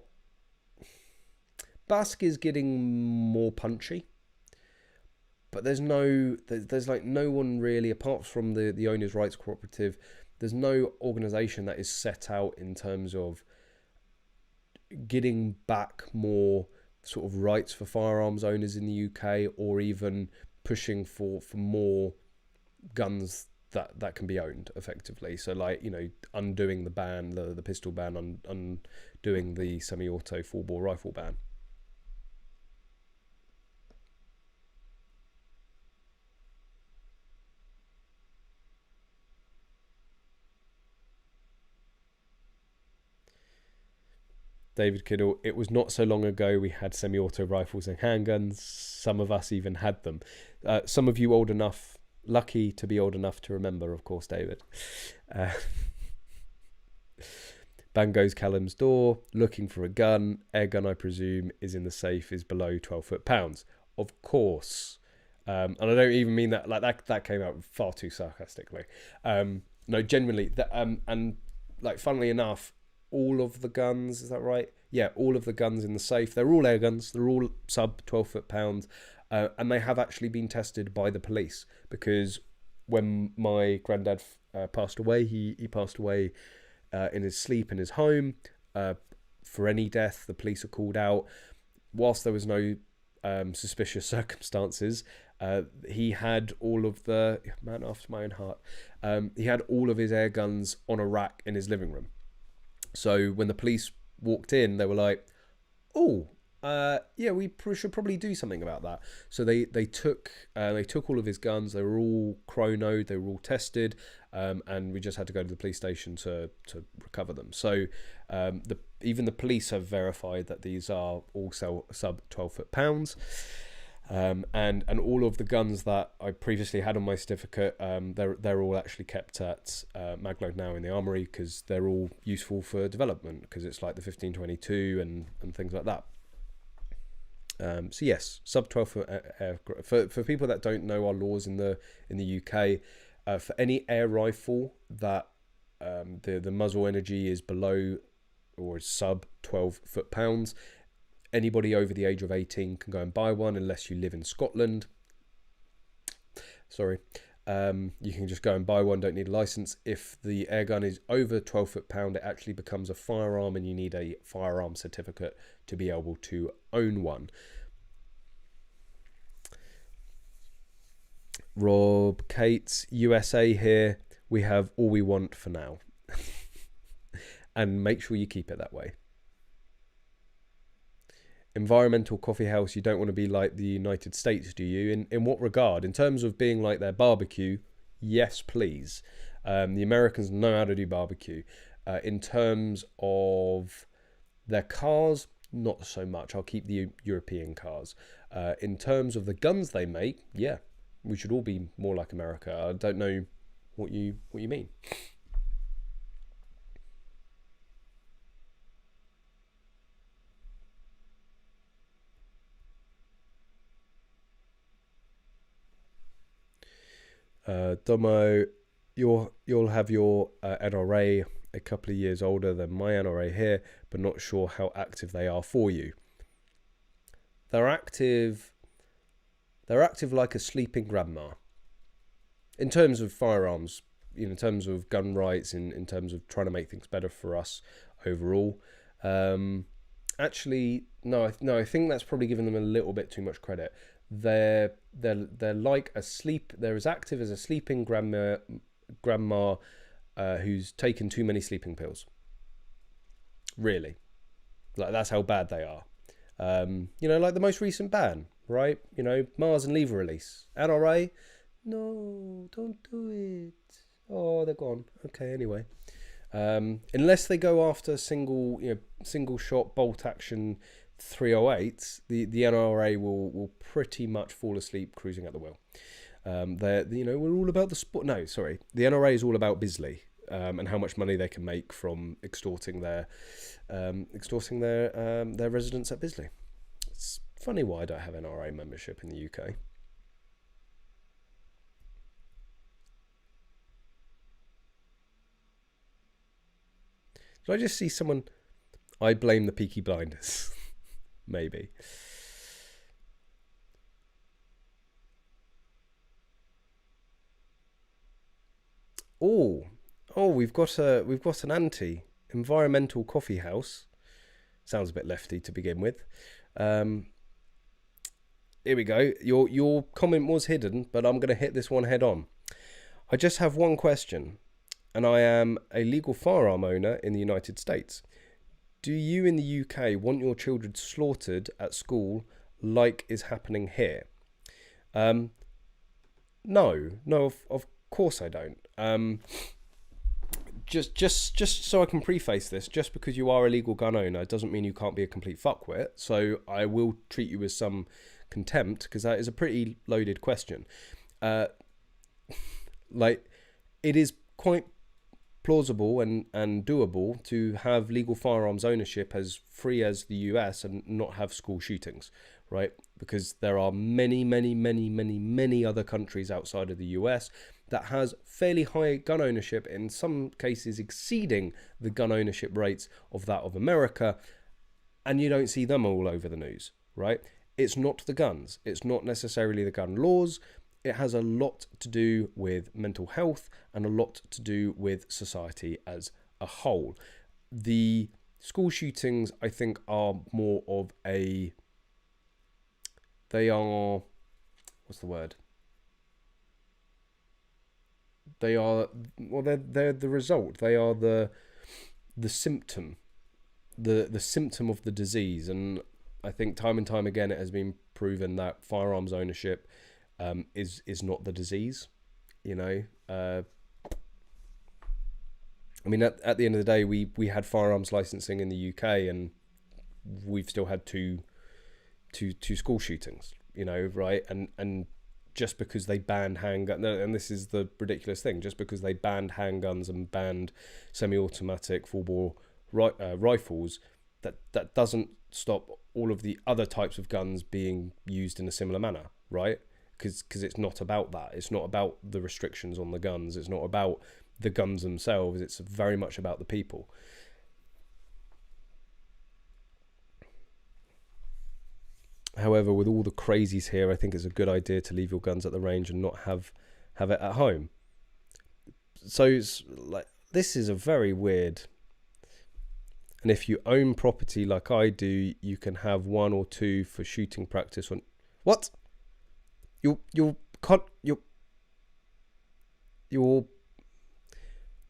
BASC is getting more punchy, but there's no one really, apart from the Owners' Rights Cooperative. There's no organisation that is set out in terms of getting back more sort of rights for firearms owners in the UK, or even pushing for more guns that can be owned effectively. So undoing the ban, the pistol ban, undoing the semi-auto 4-bore rifle ban. David Kiddle, it was not so long ago we had semi-auto rifles and handguns. Some of us even had them. Some of you old enough, lucky to be old enough to remember, of course, David. Bang goes Callum's door, looking for a gun. Air gun, I presume, is in the safe, is below 12 foot-pounds. Of course. And I don't even mean that, that came out far too sarcastically. No, genuinely, funnily enough, all of the guns, is that right? Yeah, all of the guns in the safe, they're all air guns, they're all sub 12 foot-pounds, and they have actually been tested by the police, because when my granddad passed away, he passed away in his sleep in his home. For any death, the police are called out. Whilst there was no suspicious circumstances, he had all of the, man after my own heart, he had all of his air guns on a rack in his living room. So when the police walked in, they were like, oh, Yeah, we should probably do something about that. So they took all of his guns. They were all chronoed. They were all tested, and we just had to go to the police station to recover them. So even the police have verified that these are all sub 12 foot-pounds. And all of the guns that I previously had on my certificate, they're all actually kept at Magload now in the armory, because they're all useful for development, because it's like the 1522 and things like that. So yes, sub 12 foot for people that don't know our laws in the UK, for any air rifle that the muzzle energy is below or is sub 12 foot-pounds. Anybody over the age of 18 can go and buy one, unless you live in Scotland. Sorry. You can just go and buy one, don't need a license. If the air gun is over 12 foot-pound, it actually becomes a firearm, and you need a firearm certificate to be able to own one. Rob Cates, USA here. We have all we want for now. And make sure you keep it that way. Environmental coffee house, you don't want to be like the United States, do you? In what regard? In terms of being like their barbecue, yes, please. The Americans know how to do barbecue. In terms of their cars, not so much. I'll keep the European cars. In terms of the guns they make, yeah, we should all be more like America. I don't know what you mean. Domo, you'll have your NRA a couple of years older than my NRA here, but not sure how active they are for you. They're active like a sleeping grandma. In terms of firearms, in terms of gun rights, in terms of trying to make things better for us overall. Actually, no, I think that's probably giving them a little bit too much credit. They're like a sleep. They're as active as a sleeping grandma who's taken too many sleeping pills. Really, like that's how bad they are. Like the most recent ban, right? Mars and Lever release. NRA, no, don't do it. Oh, they're gone. Okay, anyway. Unless they go after single shot bolt action 308s, the NRA will pretty much fall asleep cruising at the wheel. We're all about the sport. No, sorry, the NRA is all about Bisley and how much money they can make from extorting their residents at Bisley. It's funny why I don't have NRA membership in the UK. Did I just see someone? I blame the Peaky Blinders. Maybe. Oh, we've got an anti-environmental coffee house. Sounds a bit lefty to begin with. Here we go. Your comment was hidden, but I'm going to hit this one head on. I just have one question, and I am a legal firearm owner in the United States. Do you in the UK want your children slaughtered at school like is happening here? No, of course I don't. Just so I can preface this, just because you are a legal gun owner doesn't mean you can't be a complete fuckwit. So I will treat you with some contempt, because that is a pretty loaded question. Like, it is quite plausible and doable to have legal firearms ownership as free as the US and not have school shootings, right? Because there are many other countries outside of the US that has fairly high gun ownership, in some cases exceeding the gun ownership rates of that of America, and you don't see them all over the news, right? It's not the guns. It's not necessarily the gun laws. It has a lot to do with mental health and a lot to do with society as a whole. The school shootings, I think, are more of a... They are... What's the word? They are... Well, they're the result. They are the symptom. The symptom of the disease. And I think time and time again it has been proven that firearms ownership is not the disease. You know, I mean, at the end of the day, we had firearms licensing in the UK, and we've still had two school shootings. You know, right? And just because they banned handguns, and this is the ridiculous thing, just because they banned handguns and banned semi-automatic full-bore rifles, that doesn't stop all of the other types of guns being used in a similar manner, right? Because it's not about that. It's not about the restrictions on the guns. It's not about the guns themselves. It's very much about the people. However, with all the crazies here, I think it's a good idea to leave your guns at the range and not have it at home. So it's like, this is a very weird. And if you own property like I do, you can have 1 or 2 for shooting practice. On what? The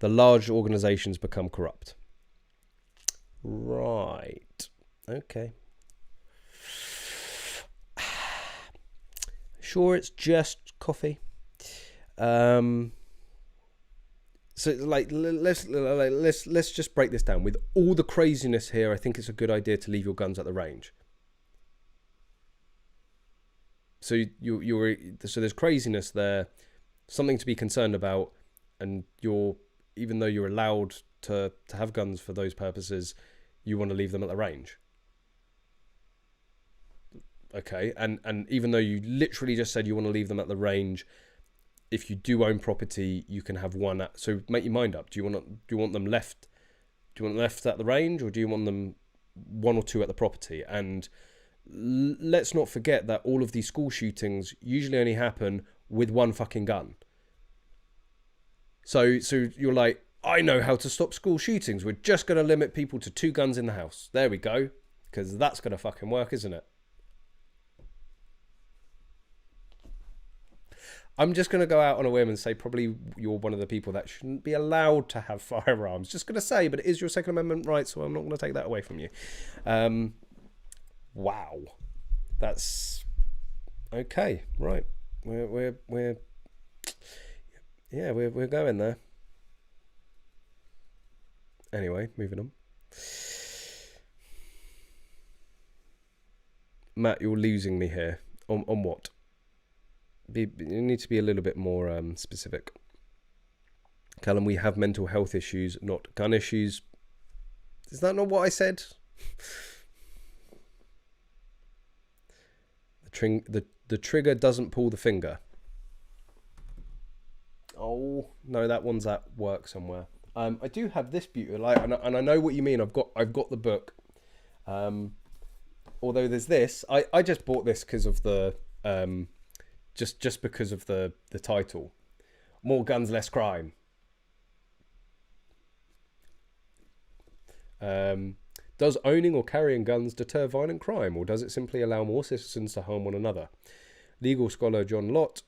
large organizations become corrupt. Right. Okay. Sure, it's just coffee. So like let's just break this down. With all the craziness here, I think it's a good idea to leave your guns at the range. So so there's craziness there, something to be concerned about, and even though you're allowed to have guns for those purposes, you want to leave them at the range. Okay, and even though you literally just said you want to leave them at the range, if you do own property, you can have one. So make your mind up. Do you want them left? Do you want them left at the range, or do you want them 1 or 2 at the property? And let's not forget that all of these school shootings usually only happen with 1 fucking gun. So you're like, I know how to stop school shootings. We're just going to limit people to 2 guns in the house. There we go, because that's going to fucking work, isn't it? I'm just going to go out on a whim and say probably you're one of the people that shouldn't be allowed to have firearms. Just going to say, but it is your Second Amendment right, so I'm not going to take that away from you. Wow, that's okay, right? We're going there. Anyway, moving on. Matt, you're losing me here. On what? You need to be a little bit more specific. Callum, we have mental health issues, not gun issues. Is that not what I said? The trigger doesn't pull the finger. Oh no, that one's at work somewhere. I do have this beauty light, and I know what you mean. I've got the book. Although there's this, I just bought this because of the just because of the title. More guns, less crime. Does owning or carrying guns deter violent crime, or does it simply allow more citizens to harm one another? Legal scholar John Lott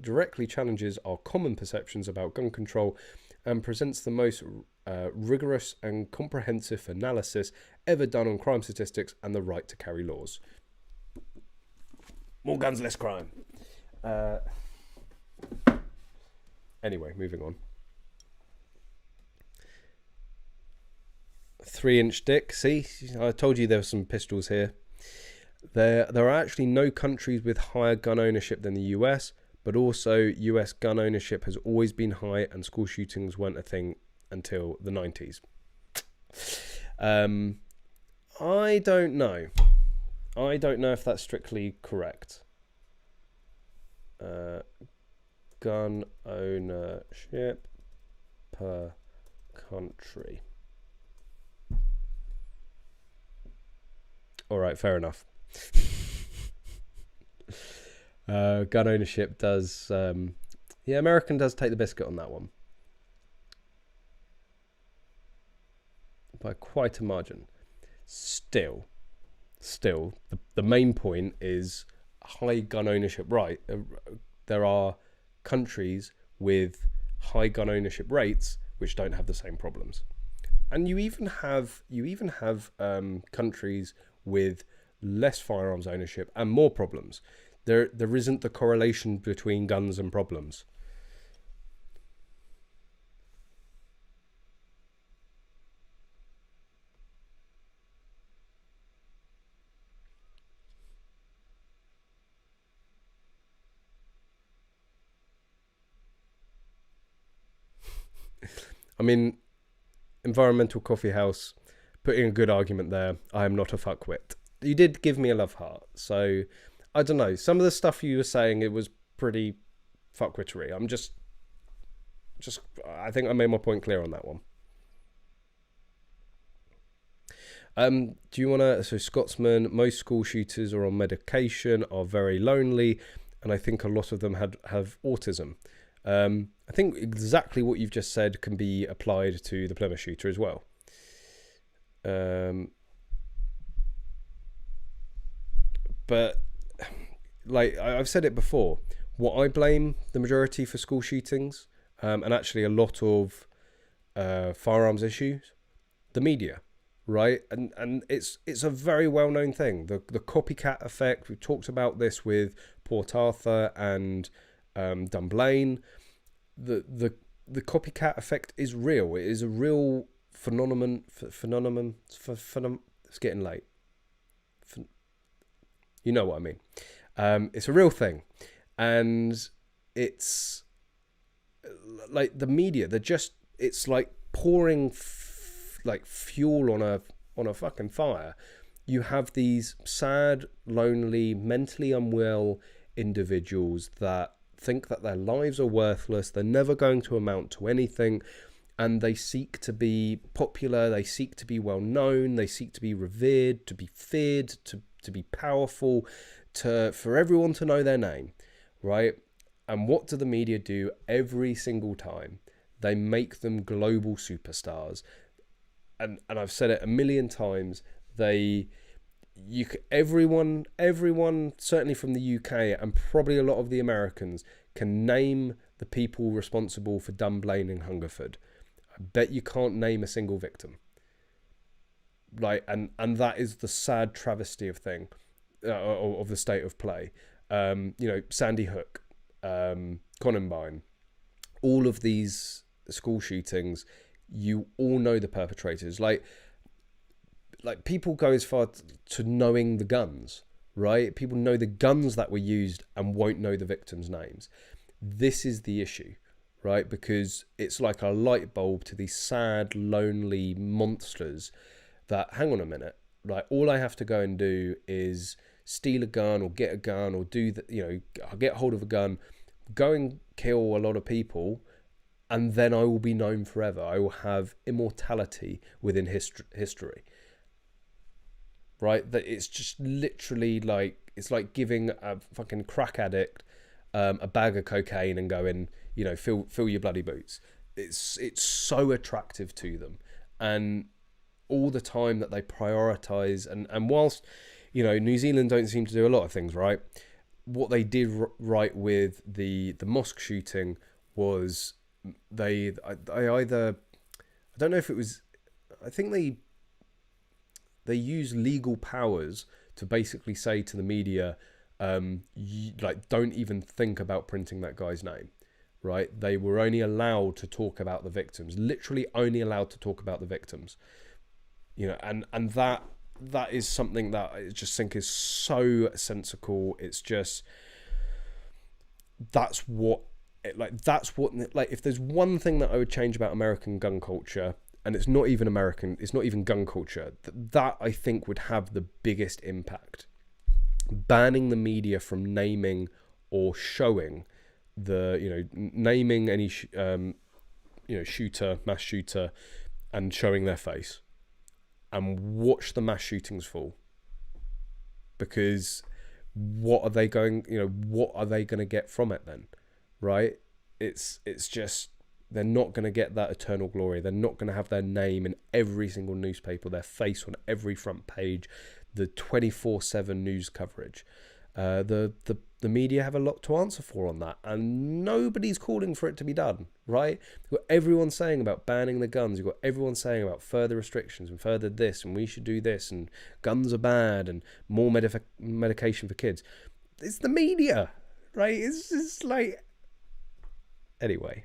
directly challenges our common perceptions about gun control and presents the most rigorous and comprehensive analysis ever done on crime statistics and the right to carry laws. More guns, less crime. Anyway, moving on. 3-inch dick. See, I told you there were some pistols here. There are actually no countries with higher gun ownership than the US, but also US gun ownership has always been high, and school shootings weren't a thing until the 90s. I don't know. I don't know if that's strictly correct. Gun ownership per country. All right, fair enough. Gun ownership does, American does take the biscuit on that one by quite a margin. Still, the main point is high gun ownership. Right, there are countries with high gun ownership rates which don't have the same problems, and you even have countries with less firearms ownership, and more problems. There isn't the correlation between guns and problems. I mean, Environmental Coffee House, putting a good argument there. I am not a fuckwit. You did give me a love heart, so I don't know. Some of the stuff you were saying, it was pretty fuckwittery. I'm just I think I made my point clear on that one. Do you want to... So Scotsman, most school shooters are on medication, are very lonely, and I think a lot of them have autism. I think exactly what you've just said can be applied to the Plymouth shooter as well. But like I've said it before, what I blame the majority for school shootings, and actually a lot of firearms issues, the media, right? And it's a very well-known thing, the copycat effect. We've talked about this with Port Arthur and Dunblane. The copycat effect is real. It is a real phenomenon. It's getting late. You know what I mean. It's a real thing, and it's like the media. It's like pouring like fuel on a fucking fire. You have these sad, lonely, mentally unwell individuals that think that their lives are worthless, they're never going to amount to anything, and they seek to be popular, they seek to be well known, they seek to be revered, to be feared, to be powerful, for everyone to know their name, right? And what do the media do every single time? They make them global superstars. And I've said it a million times, everyone, certainly from the UK and probably a lot of the Americans, can name the people responsible for Dunblane and Hungerford. I bet you can't name a single victim. Like, and that is the sad travesty of the state of play. Sandy Hook, Columbine, all of these school shootings, you all know the perpetrators. Like people go as far to knowing the guns, right? People know the guns that were used and won't know the victims' names. This is the issue, right? Because it's like a light bulb to these sad, lonely monsters that, hang on a minute, like all I have to go and do is steal a gun or get a gun or get hold of a gun, go and kill a lot of people, and then I will be known forever. I will have immortality within history. Right? That it's just literally like, it's like giving a fucking crack addict a bag of cocaine and going, fill your bloody boots. It's so attractive to them, and all the time that they prioritize, and whilst New Zealand don't seem to do a lot of things right, what they did right with the mosque shooting was I don't know if it was, I think they use legal powers to basically say to the media, don't even think about printing that guy's name, right? They were only allowed to talk about the victims, literally only allowed to talk about the victims, and that is something that I just think is so sensical. It's just, if there's one thing that I would change about American gun culture, and it's not even American, it's not even gun culture, that I think would have the biggest impact. Banning the media from naming or showing naming any mass shooter, and showing their face, and watch the mass shootings fall. Because what are they going to get from it then, right? It's just, they're not going to get that eternal glory. They're not going to have their name in every single newspaper, their face on every front page, the 24/7 news coverage. The media have a lot to answer for on that, and nobody's calling for it to be done, right? You've got everyone saying about banning the guns. You've got everyone saying about further restrictions and further this, and we should do this, and guns are bad, and more medication for kids. It's the media, right? It's just like... Anyway.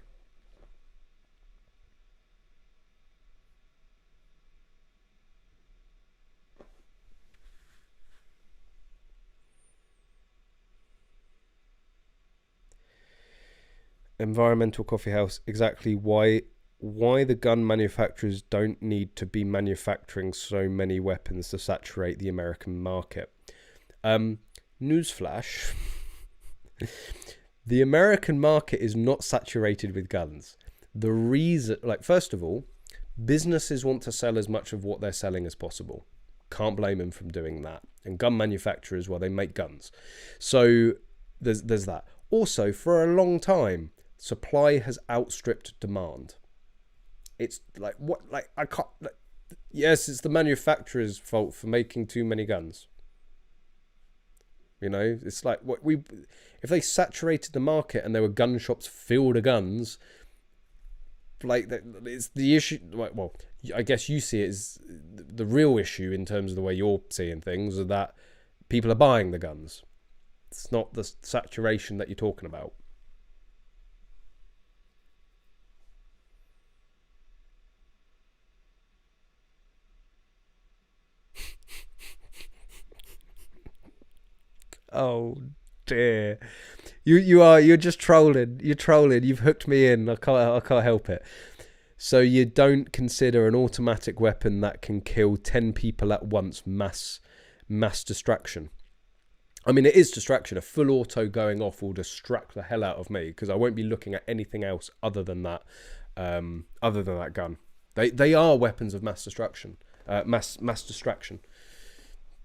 Environmental coffee house, exactly why the gun manufacturers don't need to be manufacturing so many weapons to saturate the American market. Newsflash. The American market is not saturated with guns. The reason, like, first of all, businesses want to sell as much of what they're selling as possible. Can't blame them from doing that. And gun manufacturers, well, they make guns. So there's that. Also, for a long time, supply has outstripped demand. It's like, what, like, I can't, like, yes, it's the manufacturer's fault for making too many guns. You know, it's like, if they saturated the market and there were gun shops filled with guns, like, it's the issue. Well, I guess you see it as the real issue in terms of the way you're seeing things, is that people are buying the guns. It's not the saturation that you're talking about. Oh dear, you're just trolling. You're trolling. You've hooked me in. I can't help it. So you don't consider an automatic weapon that can kill 10 people at once mass distraction? I mean, it is distraction. A full auto going off will distract the hell out of me, because I won't be looking at anything else other than that gun. They are weapons of mass destruction. Mass distraction.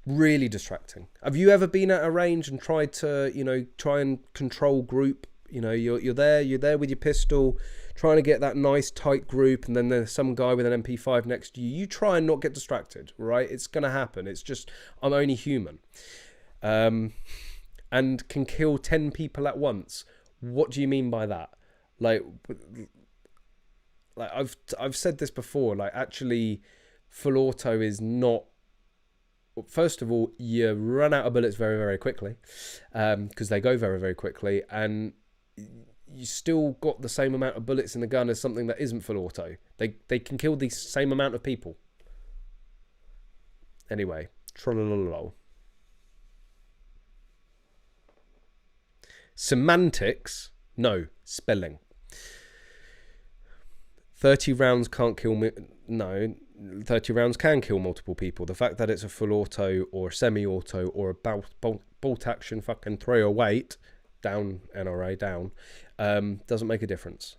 Really distracting. Have you ever been at a range and tried to, try and control group? You're there with your pistol, trying to get that nice tight group, and then there's some guy with an MP5 next to you. You try and not get distracted, right? It's gonna happen. It's just, I'm only human. And can kill 10 people at once. What do you mean by that? Like I've said this before. Like, actually, full auto is not. First of all, you run out of bullets very, very quickly, because they go very, very quickly, and you still got the same amount of bullets in the gun as something that isn't full auto. They can kill the same amount of people. Anyway, trollololol. Semantics? No, spelling. 30 rounds can't kill me. No, 30 rounds can kill multiple people. The fact that it's a full auto or a semi-auto or a bolt action fucking throw weight down, NRA down, doesn't make a difference.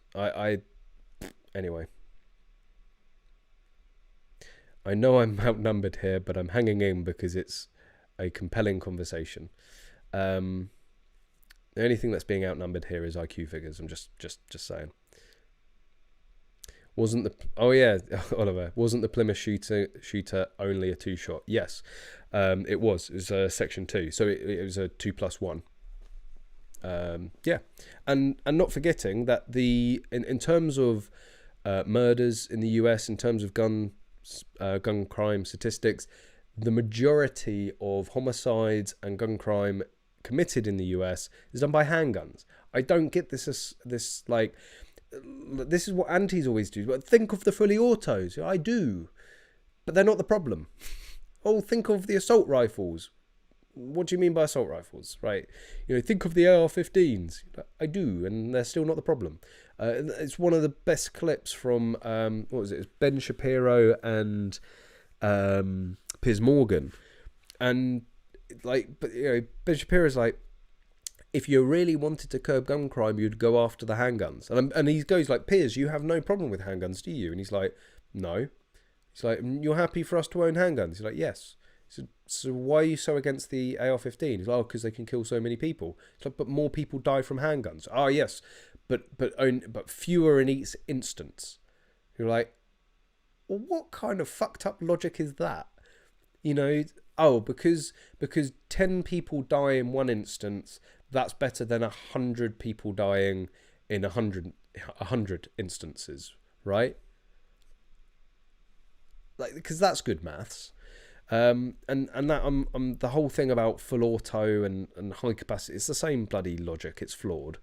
Anyway. I know I'm outnumbered here, but I'm hanging in because it's a compelling conversation. The only thing that's being outnumbered here is IQ figures. I'm just saying. Oliver, wasn't the Plymouth shooter only a 2-shot? Yes, it was. It was a section 2, so it was a 2+1. Yeah, and not forgetting that in terms of murders in the US, in terms of gun crime statistics, the majority of homicides and gun crime committed in the US is done by handguns. I don't get this like, this is what antis always do. But think of the fully autos. I do, but they're not the problem. Oh, think of the assault rifles. What do you mean by assault rifles, right? Think of the AR-15s. I do, and they're still not the problem. It's one of the best clips from what was it? It's Ben Shapiro and Piers Morgan, and Ben Shapiro's like, if you really wanted to curb gun crime, you'd go after the handguns. And he goes like, Piers, you have no problem with handguns, do you? And he's like, no. He's like, you're happy for us to own handguns? He's like, yes. So why are you so against the AR-15? He's like, oh, because they can kill so many people. It's like, but more people die from handguns. Oh, yes, but fewer in each instance. You're like, well, what kind of fucked up logic is that? Oh, because 10 people die in one instance, that's better than 100 people dying in 100 instances, right? Like, because that's good maths. And that the whole thing about full auto and high capacity, it's the same bloody logic. It's flawed.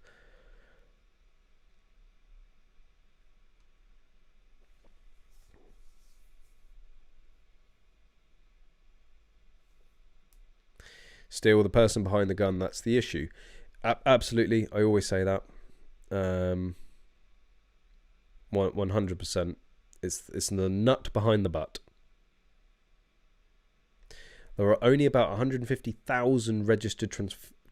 Still, the person behind the gun, that's the issue. Absolutely, I always say that. 100%. It's the nut behind the butt. There are only about 150,000 registered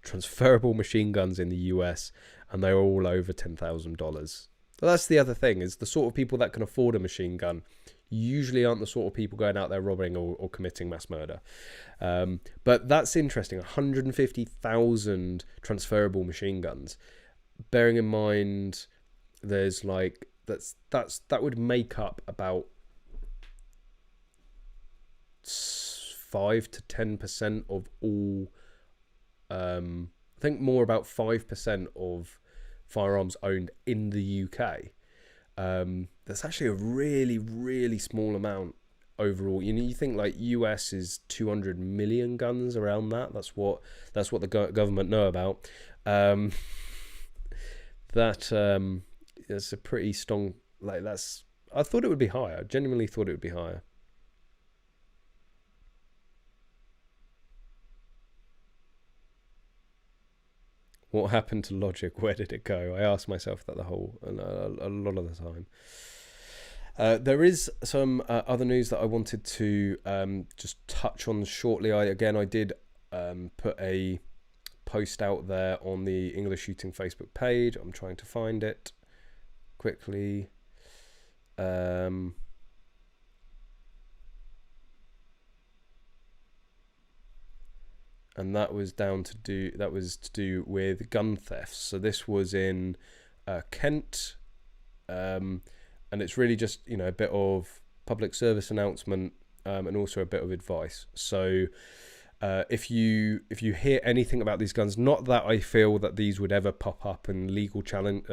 transferable machine guns in the US, and they're all over $10,000. That's the other thing, is the sort of people that can afford a machine gun usually aren't the sort of people going out there robbing or committing mass murder. But that's interesting. 150,000 transferable machine guns. Bearing in mind, there's like that would make up about 5 to 10% of all. I think more about 5% of firearms owned in the UK. That's actually a really, really small amount overall. You think like US is 200 million guns, around that. That's what the government know about. That's a pretty strong. Like that's. I thought it would be higher. I genuinely thought it would be higher. What happened to logic? Where did it go? I ask myself that a lot of the time. There is some other news that I wanted to just touch on shortly. I did put a post out there on the English Shooting Facebook page. I'm trying to find it quickly. And that was to do with gun thefts. So this was in Kent, and it's really just a bit of public service announcement, and also a bit of advice. So if you hear anything about these guns, not that I feel that these would ever pop up in legal channels,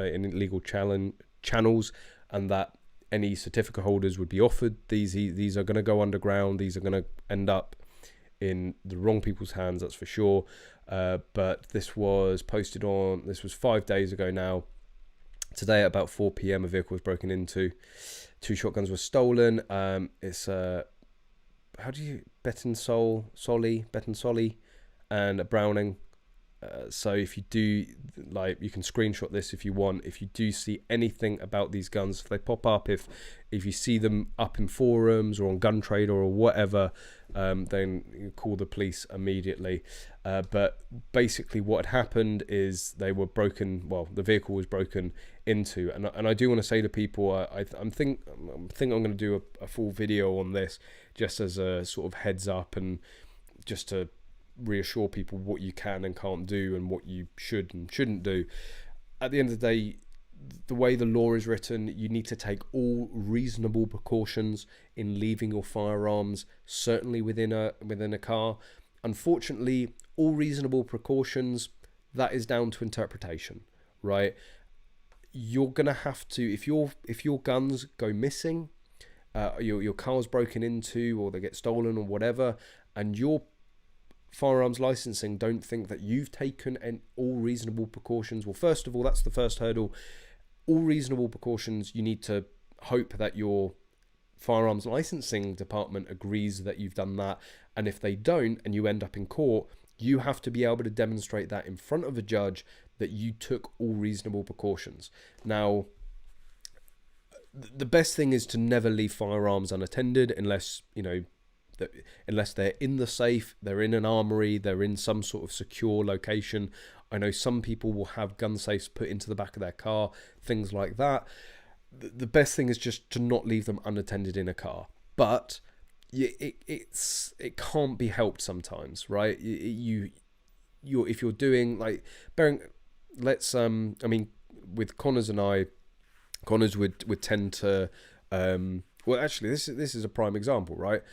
and that any certificate holders would be offered these are going to go underground. These are going to end up in the wrong people's hands, that's for sure. But this was 5 days ago now. Today at about 4 p.m. a vehicle was broken into. 2 shotguns were stolen. It's how do you Betonsoli and a Browning. So if you do, you can screenshot this if you want. If you do see anything about these guns, if they pop up, if you see them up in forums or on Gun Trader or whatever, then you call the police immediately. But basically what had happened is they were broken. Well, the vehicle was broken into, and I do want to say to people, I think I'm going to do a full video on this just as a sort of heads up, and just to reassure people what you can and can't do and what you should and shouldn't do. At the end of the day, the way the law is written, you need to take all reasonable precautions in leaving your firearms, certainly within a car. Unfortunately, all reasonable precautions, that is down to interpretation, right? You're gonna have to, if your guns go missing, your car's broken into, or they get stolen or whatever, and your firearms licensing don't think that you've taken all reasonable precautions. Well, first of all, that's the first hurdle. All reasonable precautions, you need to hope that your firearms licensing department agrees that you've done that. And if they don't, and you end up in court, you have to be able to demonstrate that in front of a judge that you took all reasonable precautions. Now, the best thing is to never leave firearms unattended unless they're in the safe, they're in an armory, they're in some sort of secure location. I know some people will have gun safes put into the back of their car, things like that. The best thing is just to not leave them unattended in a car. But it can't be helped sometimes, right? If you're doing with Connors and I, Connors would tend to well, actually this is a prime example, right?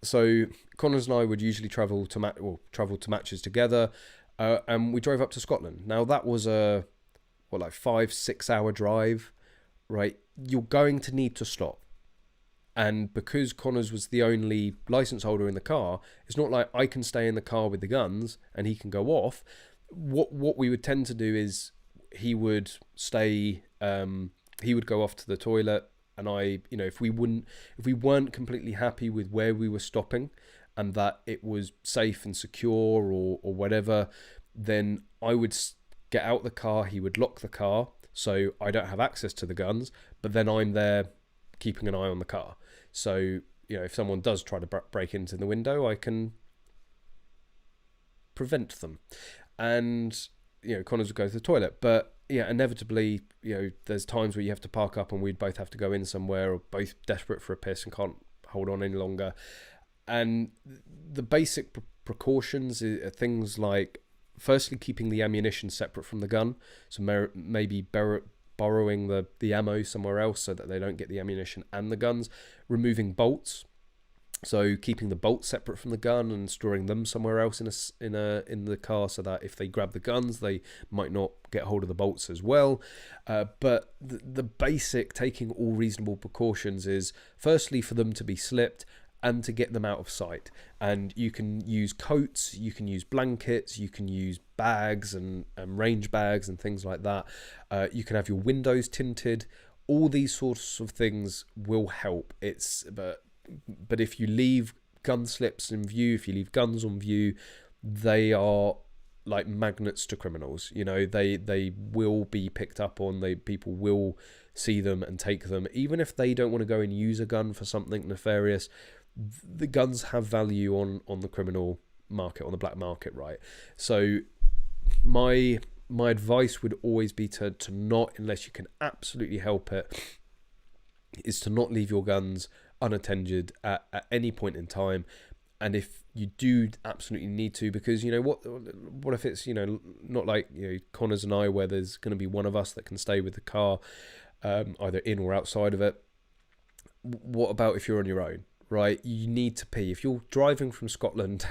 So Connors and I would usually travel to matches together, and we drove up to Scotland. Now that was a 5-6 hour drive, right? You're going to need to stop. And because Connors was the only license holder in the car, it's not like I can stay in the car with the guns and he can go off. What we would tend to do is he would stay, he would go off to the toilet, and if we weren't completely happy with where we were stopping and that it was safe and secure or whatever, then I would get out the car, he would lock the car so I don't have access to the guns, but then I'm there keeping an eye on the car. So, if someone does try to break into the window, I can prevent them. And, Connors would go to the toilet. But, yeah, inevitably, there's times where you have to park up and we'd both have to go in somewhere, or both desperate for a piss and can't hold on any longer. And the basic precautions are things like, firstly, keeping the ammunition separate from the gun. So maybe borrowing the ammo somewhere else so that they don't get the ammunition and the guns. Removing bolts, so keeping the bolts separate from the gun and storing them somewhere else in the car, so that if they grab the guns, they might not get hold of the bolts as well. But the basic, taking all reasonable precautions, is firstly for them to be slipped and to get them out of sight. And you can use coats, you can use blankets, you can use bags and range bags and things like that. You can have your windows tinted. All these sorts of things will help. But if you leave gun slips in view, if you leave guns on view, they are like magnets to criminals. They will be picked up on. People will see them and take them, even if they don't want to go and use a gun for something nefarious. The guns have value on the criminal market, on the black market, right? So my advice would always be to not, unless you can absolutely help it, is to not leave your guns unattended at any point in time. And if you do absolutely need to, because what if it's not like Connors and I, where there's going to be one of us that can stay with the car, either in or outside of it. What about if you're on your own, right? You need to pee. If you're driving from Scotland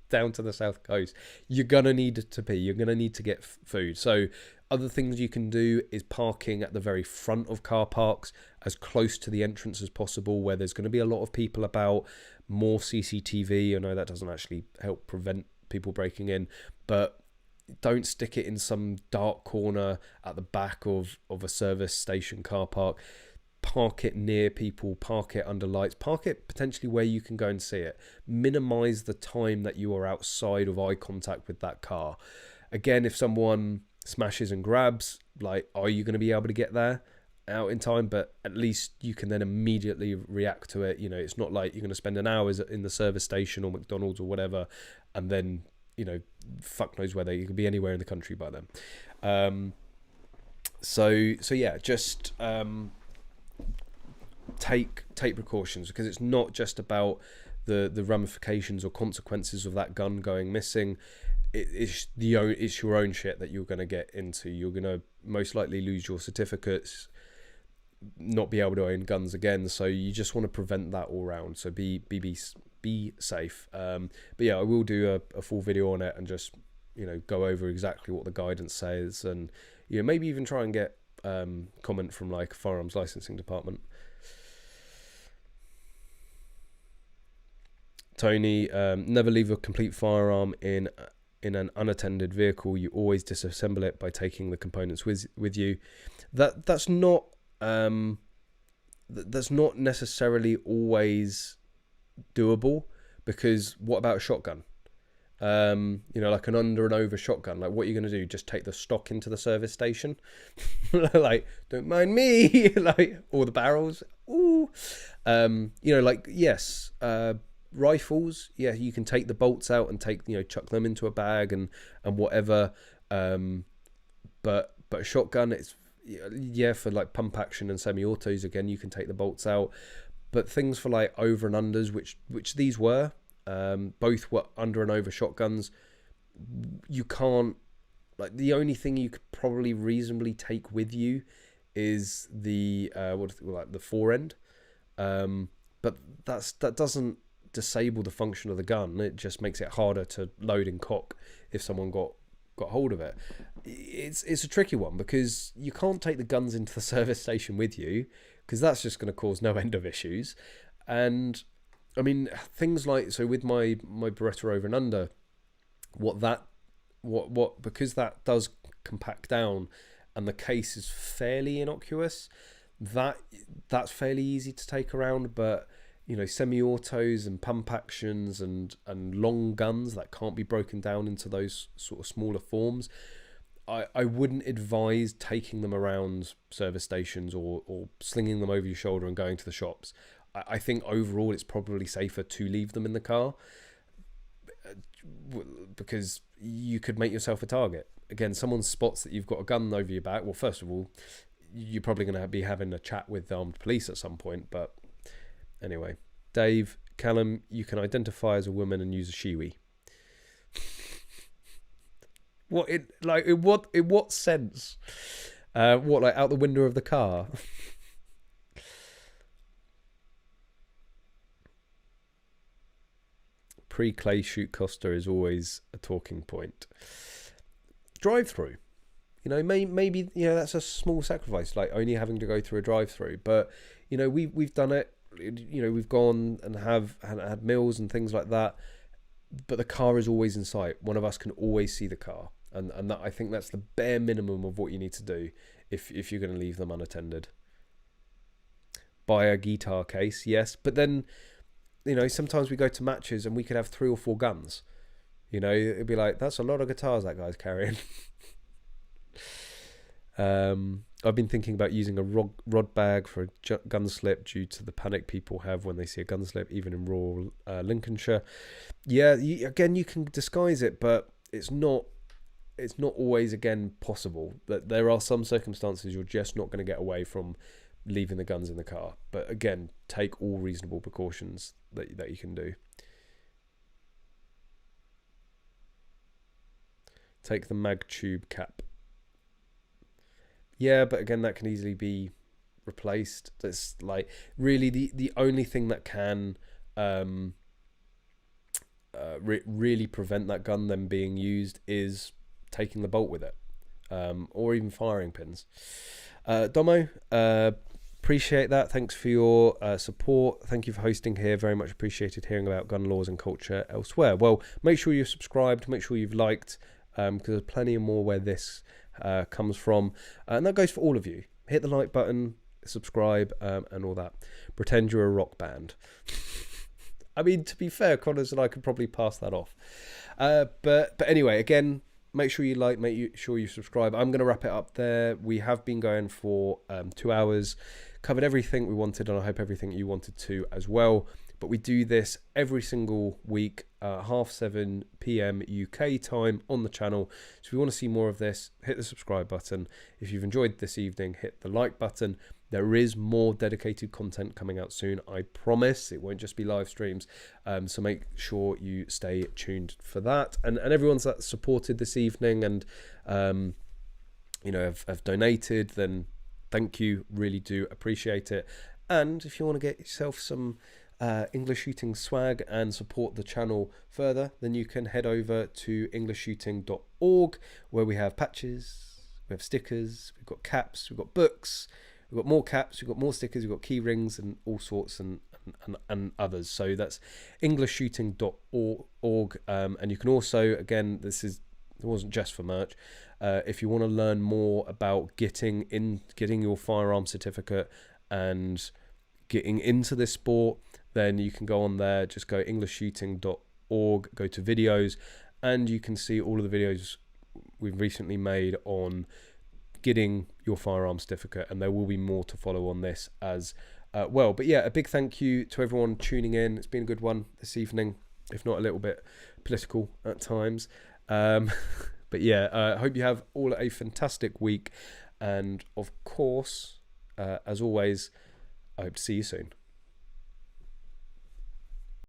down to the south coast, you're gonna need to pee, you're gonna need to get food. So other things you can do is parking at the very front of car parks, as close to the entrance as possible, where there's going to be a lot of people about. More CCTV. I know that doesn't actually help prevent people breaking in, but don't stick it in some dark corner at the back of a service station car park. Park it near people, park it under lights, park it potentially where you can go and see it. Minimize the time that you are outside of eye contact with that car. Again, if someone smashes and grabs, are you going to be able to get there out in time? But at least you can then immediately react to it. It's not like you're going to spend an hour in the service station or McDonald's or whatever, and then fuck knows whether you could be anywhere in the country by then. So yeah, just take precautions, because it's not just about the ramifications or consequences of that gun going missing. It's your own shit that you're going to get into. You're going to most likely lose your certificates, not be able to own guns again. So you just want to prevent that all round. So be safe. But yeah, I will do a full video on it and just go over exactly what the guidance says, and maybe even try and get comment from like a firearms licensing department. Tony, never leave a complete firearm in an unattended vehicle. You always disassemble it by taking the components with you. That's not necessarily always doable, because what about a shotgun? Like an under and over shotgun. Like, what are you going to do? Just take the stock into the service station? Like, don't mind me. Like, all the barrels. Ooh. Yes. Rifles, yeah, you can take the bolts out and chuck them into a bag and whatever. But a shotgun, it's for like pump action and semi-autos, again, you can take the bolts out. But things for like over and unders, which these were, both were under and over shotguns, you can't, like, the only thing you could probably reasonably take with you is the the forend. But that doesn't disable the function of the gun. It just makes it harder to load and cock if someone got hold of it. It's a tricky one, because you can't take the guns into the service station with you, because that's just going to cause no end of issues. And I mean, things like, so with my Beretta over and under, because that does compact down and the case is fairly innocuous, that's fairly easy to take around. But you know, semi-autos and pump actions and long guns that can't be broken down into those sort of smaller forms, I wouldn't advise taking them around service stations or slinging them over your shoulder and going to the shops. I think overall it's probably safer to leave them in the car, because you could make yourself a target. Again, someone spots that you've got a gun over your back. Well, first of all, you're probably going to be having a chat with the armed police at some point. But anyway, Dave, Callum, you can identify as a woman and use a shiwi. In what sense? Like out the window of the car? Pre-clay shoot Costa is always a talking point. Drive-through, you know, maybe you know, that's a small sacrifice, like only having to go through a drive-through. But you know, we've done it. You know, we've gone and had meals and things like that. But the car is always in sight. One of us can always see the car, and that, I think that's the bare minimum of what you need to do if you're going to leave them unattended. Buy a guitar case, yes, but then, you know, sometimes we go to matches and we could have 3 or 4 guns. You know, it'd be like, that's a lot of guitars that guy's carrying. I've been thinking about using a rod bag for a gun slip due to the panic people have when they see a gun slip, even in rural Lincolnshire. Yeah, again, you can disguise it, but it's not always, again, possible. That there are some circumstances you're just not going to get away from leaving the guns in the car. But again, take all reasonable precautions that you can do. Take the mag tube cap. Yeah, but again, that can easily be replaced. That's like really the only thing that can really prevent that gun then being used is taking the bolt with it, or even firing pins. Domo, appreciate that. Thanks for your support. Thank you for hosting here. Very much appreciated hearing about gun laws and culture elsewhere. Well, make sure you've subscribed. Make sure you've liked, because there's plenty more where this comes from. And that goes for all of you. Hit the like button, subscribe, and all that. Pretend you're a rock band. I mean, to be fair, Connors and I could probably pass that off. But anyway, again, make sure you like, make sure you subscribe. I'm going to wrap it up there. We have been going for 2 hours, covered everything we wanted, and I hope everything you wanted to as well. But we do this every single week, 7:30 p.m. UK time on the channel. So if you want to see more of this, hit the subscribe button. If you've enjoyed this evening, hit the like button. There is more dedicated content coming out soon, I promise. It won't just be live streams. So make sure you stay tuned for that. And everyone's that supported this evening and you know, have donated, then thank you. Really do appreciate it. And if you want to get yourself some English shooting swag and support the channel further, then you can head over to EnglishShooting.org, where we have patches, we have stickers, we've got caps, we've got books, we've got more caps, we've got more stickers, we've got key rings and all sorts and others. So that's EnglishShooting.org, and you can also, again, it wasn't just for merch. If you want to learn more about getting your firearm certificate and getting into this sport, then you can go on there, just go EnglishShooting.org, go to videos, and you can see all of the videos we've recently made on getting your firearm certificate, and there will be more to follow on this as well. But yeah, a big thank you to everyone tuning in. It's been a good one this evening, if not a little bit political at times. But yeah, I hope you have all a fantastic week, and of course, as always, I hope to see you soon.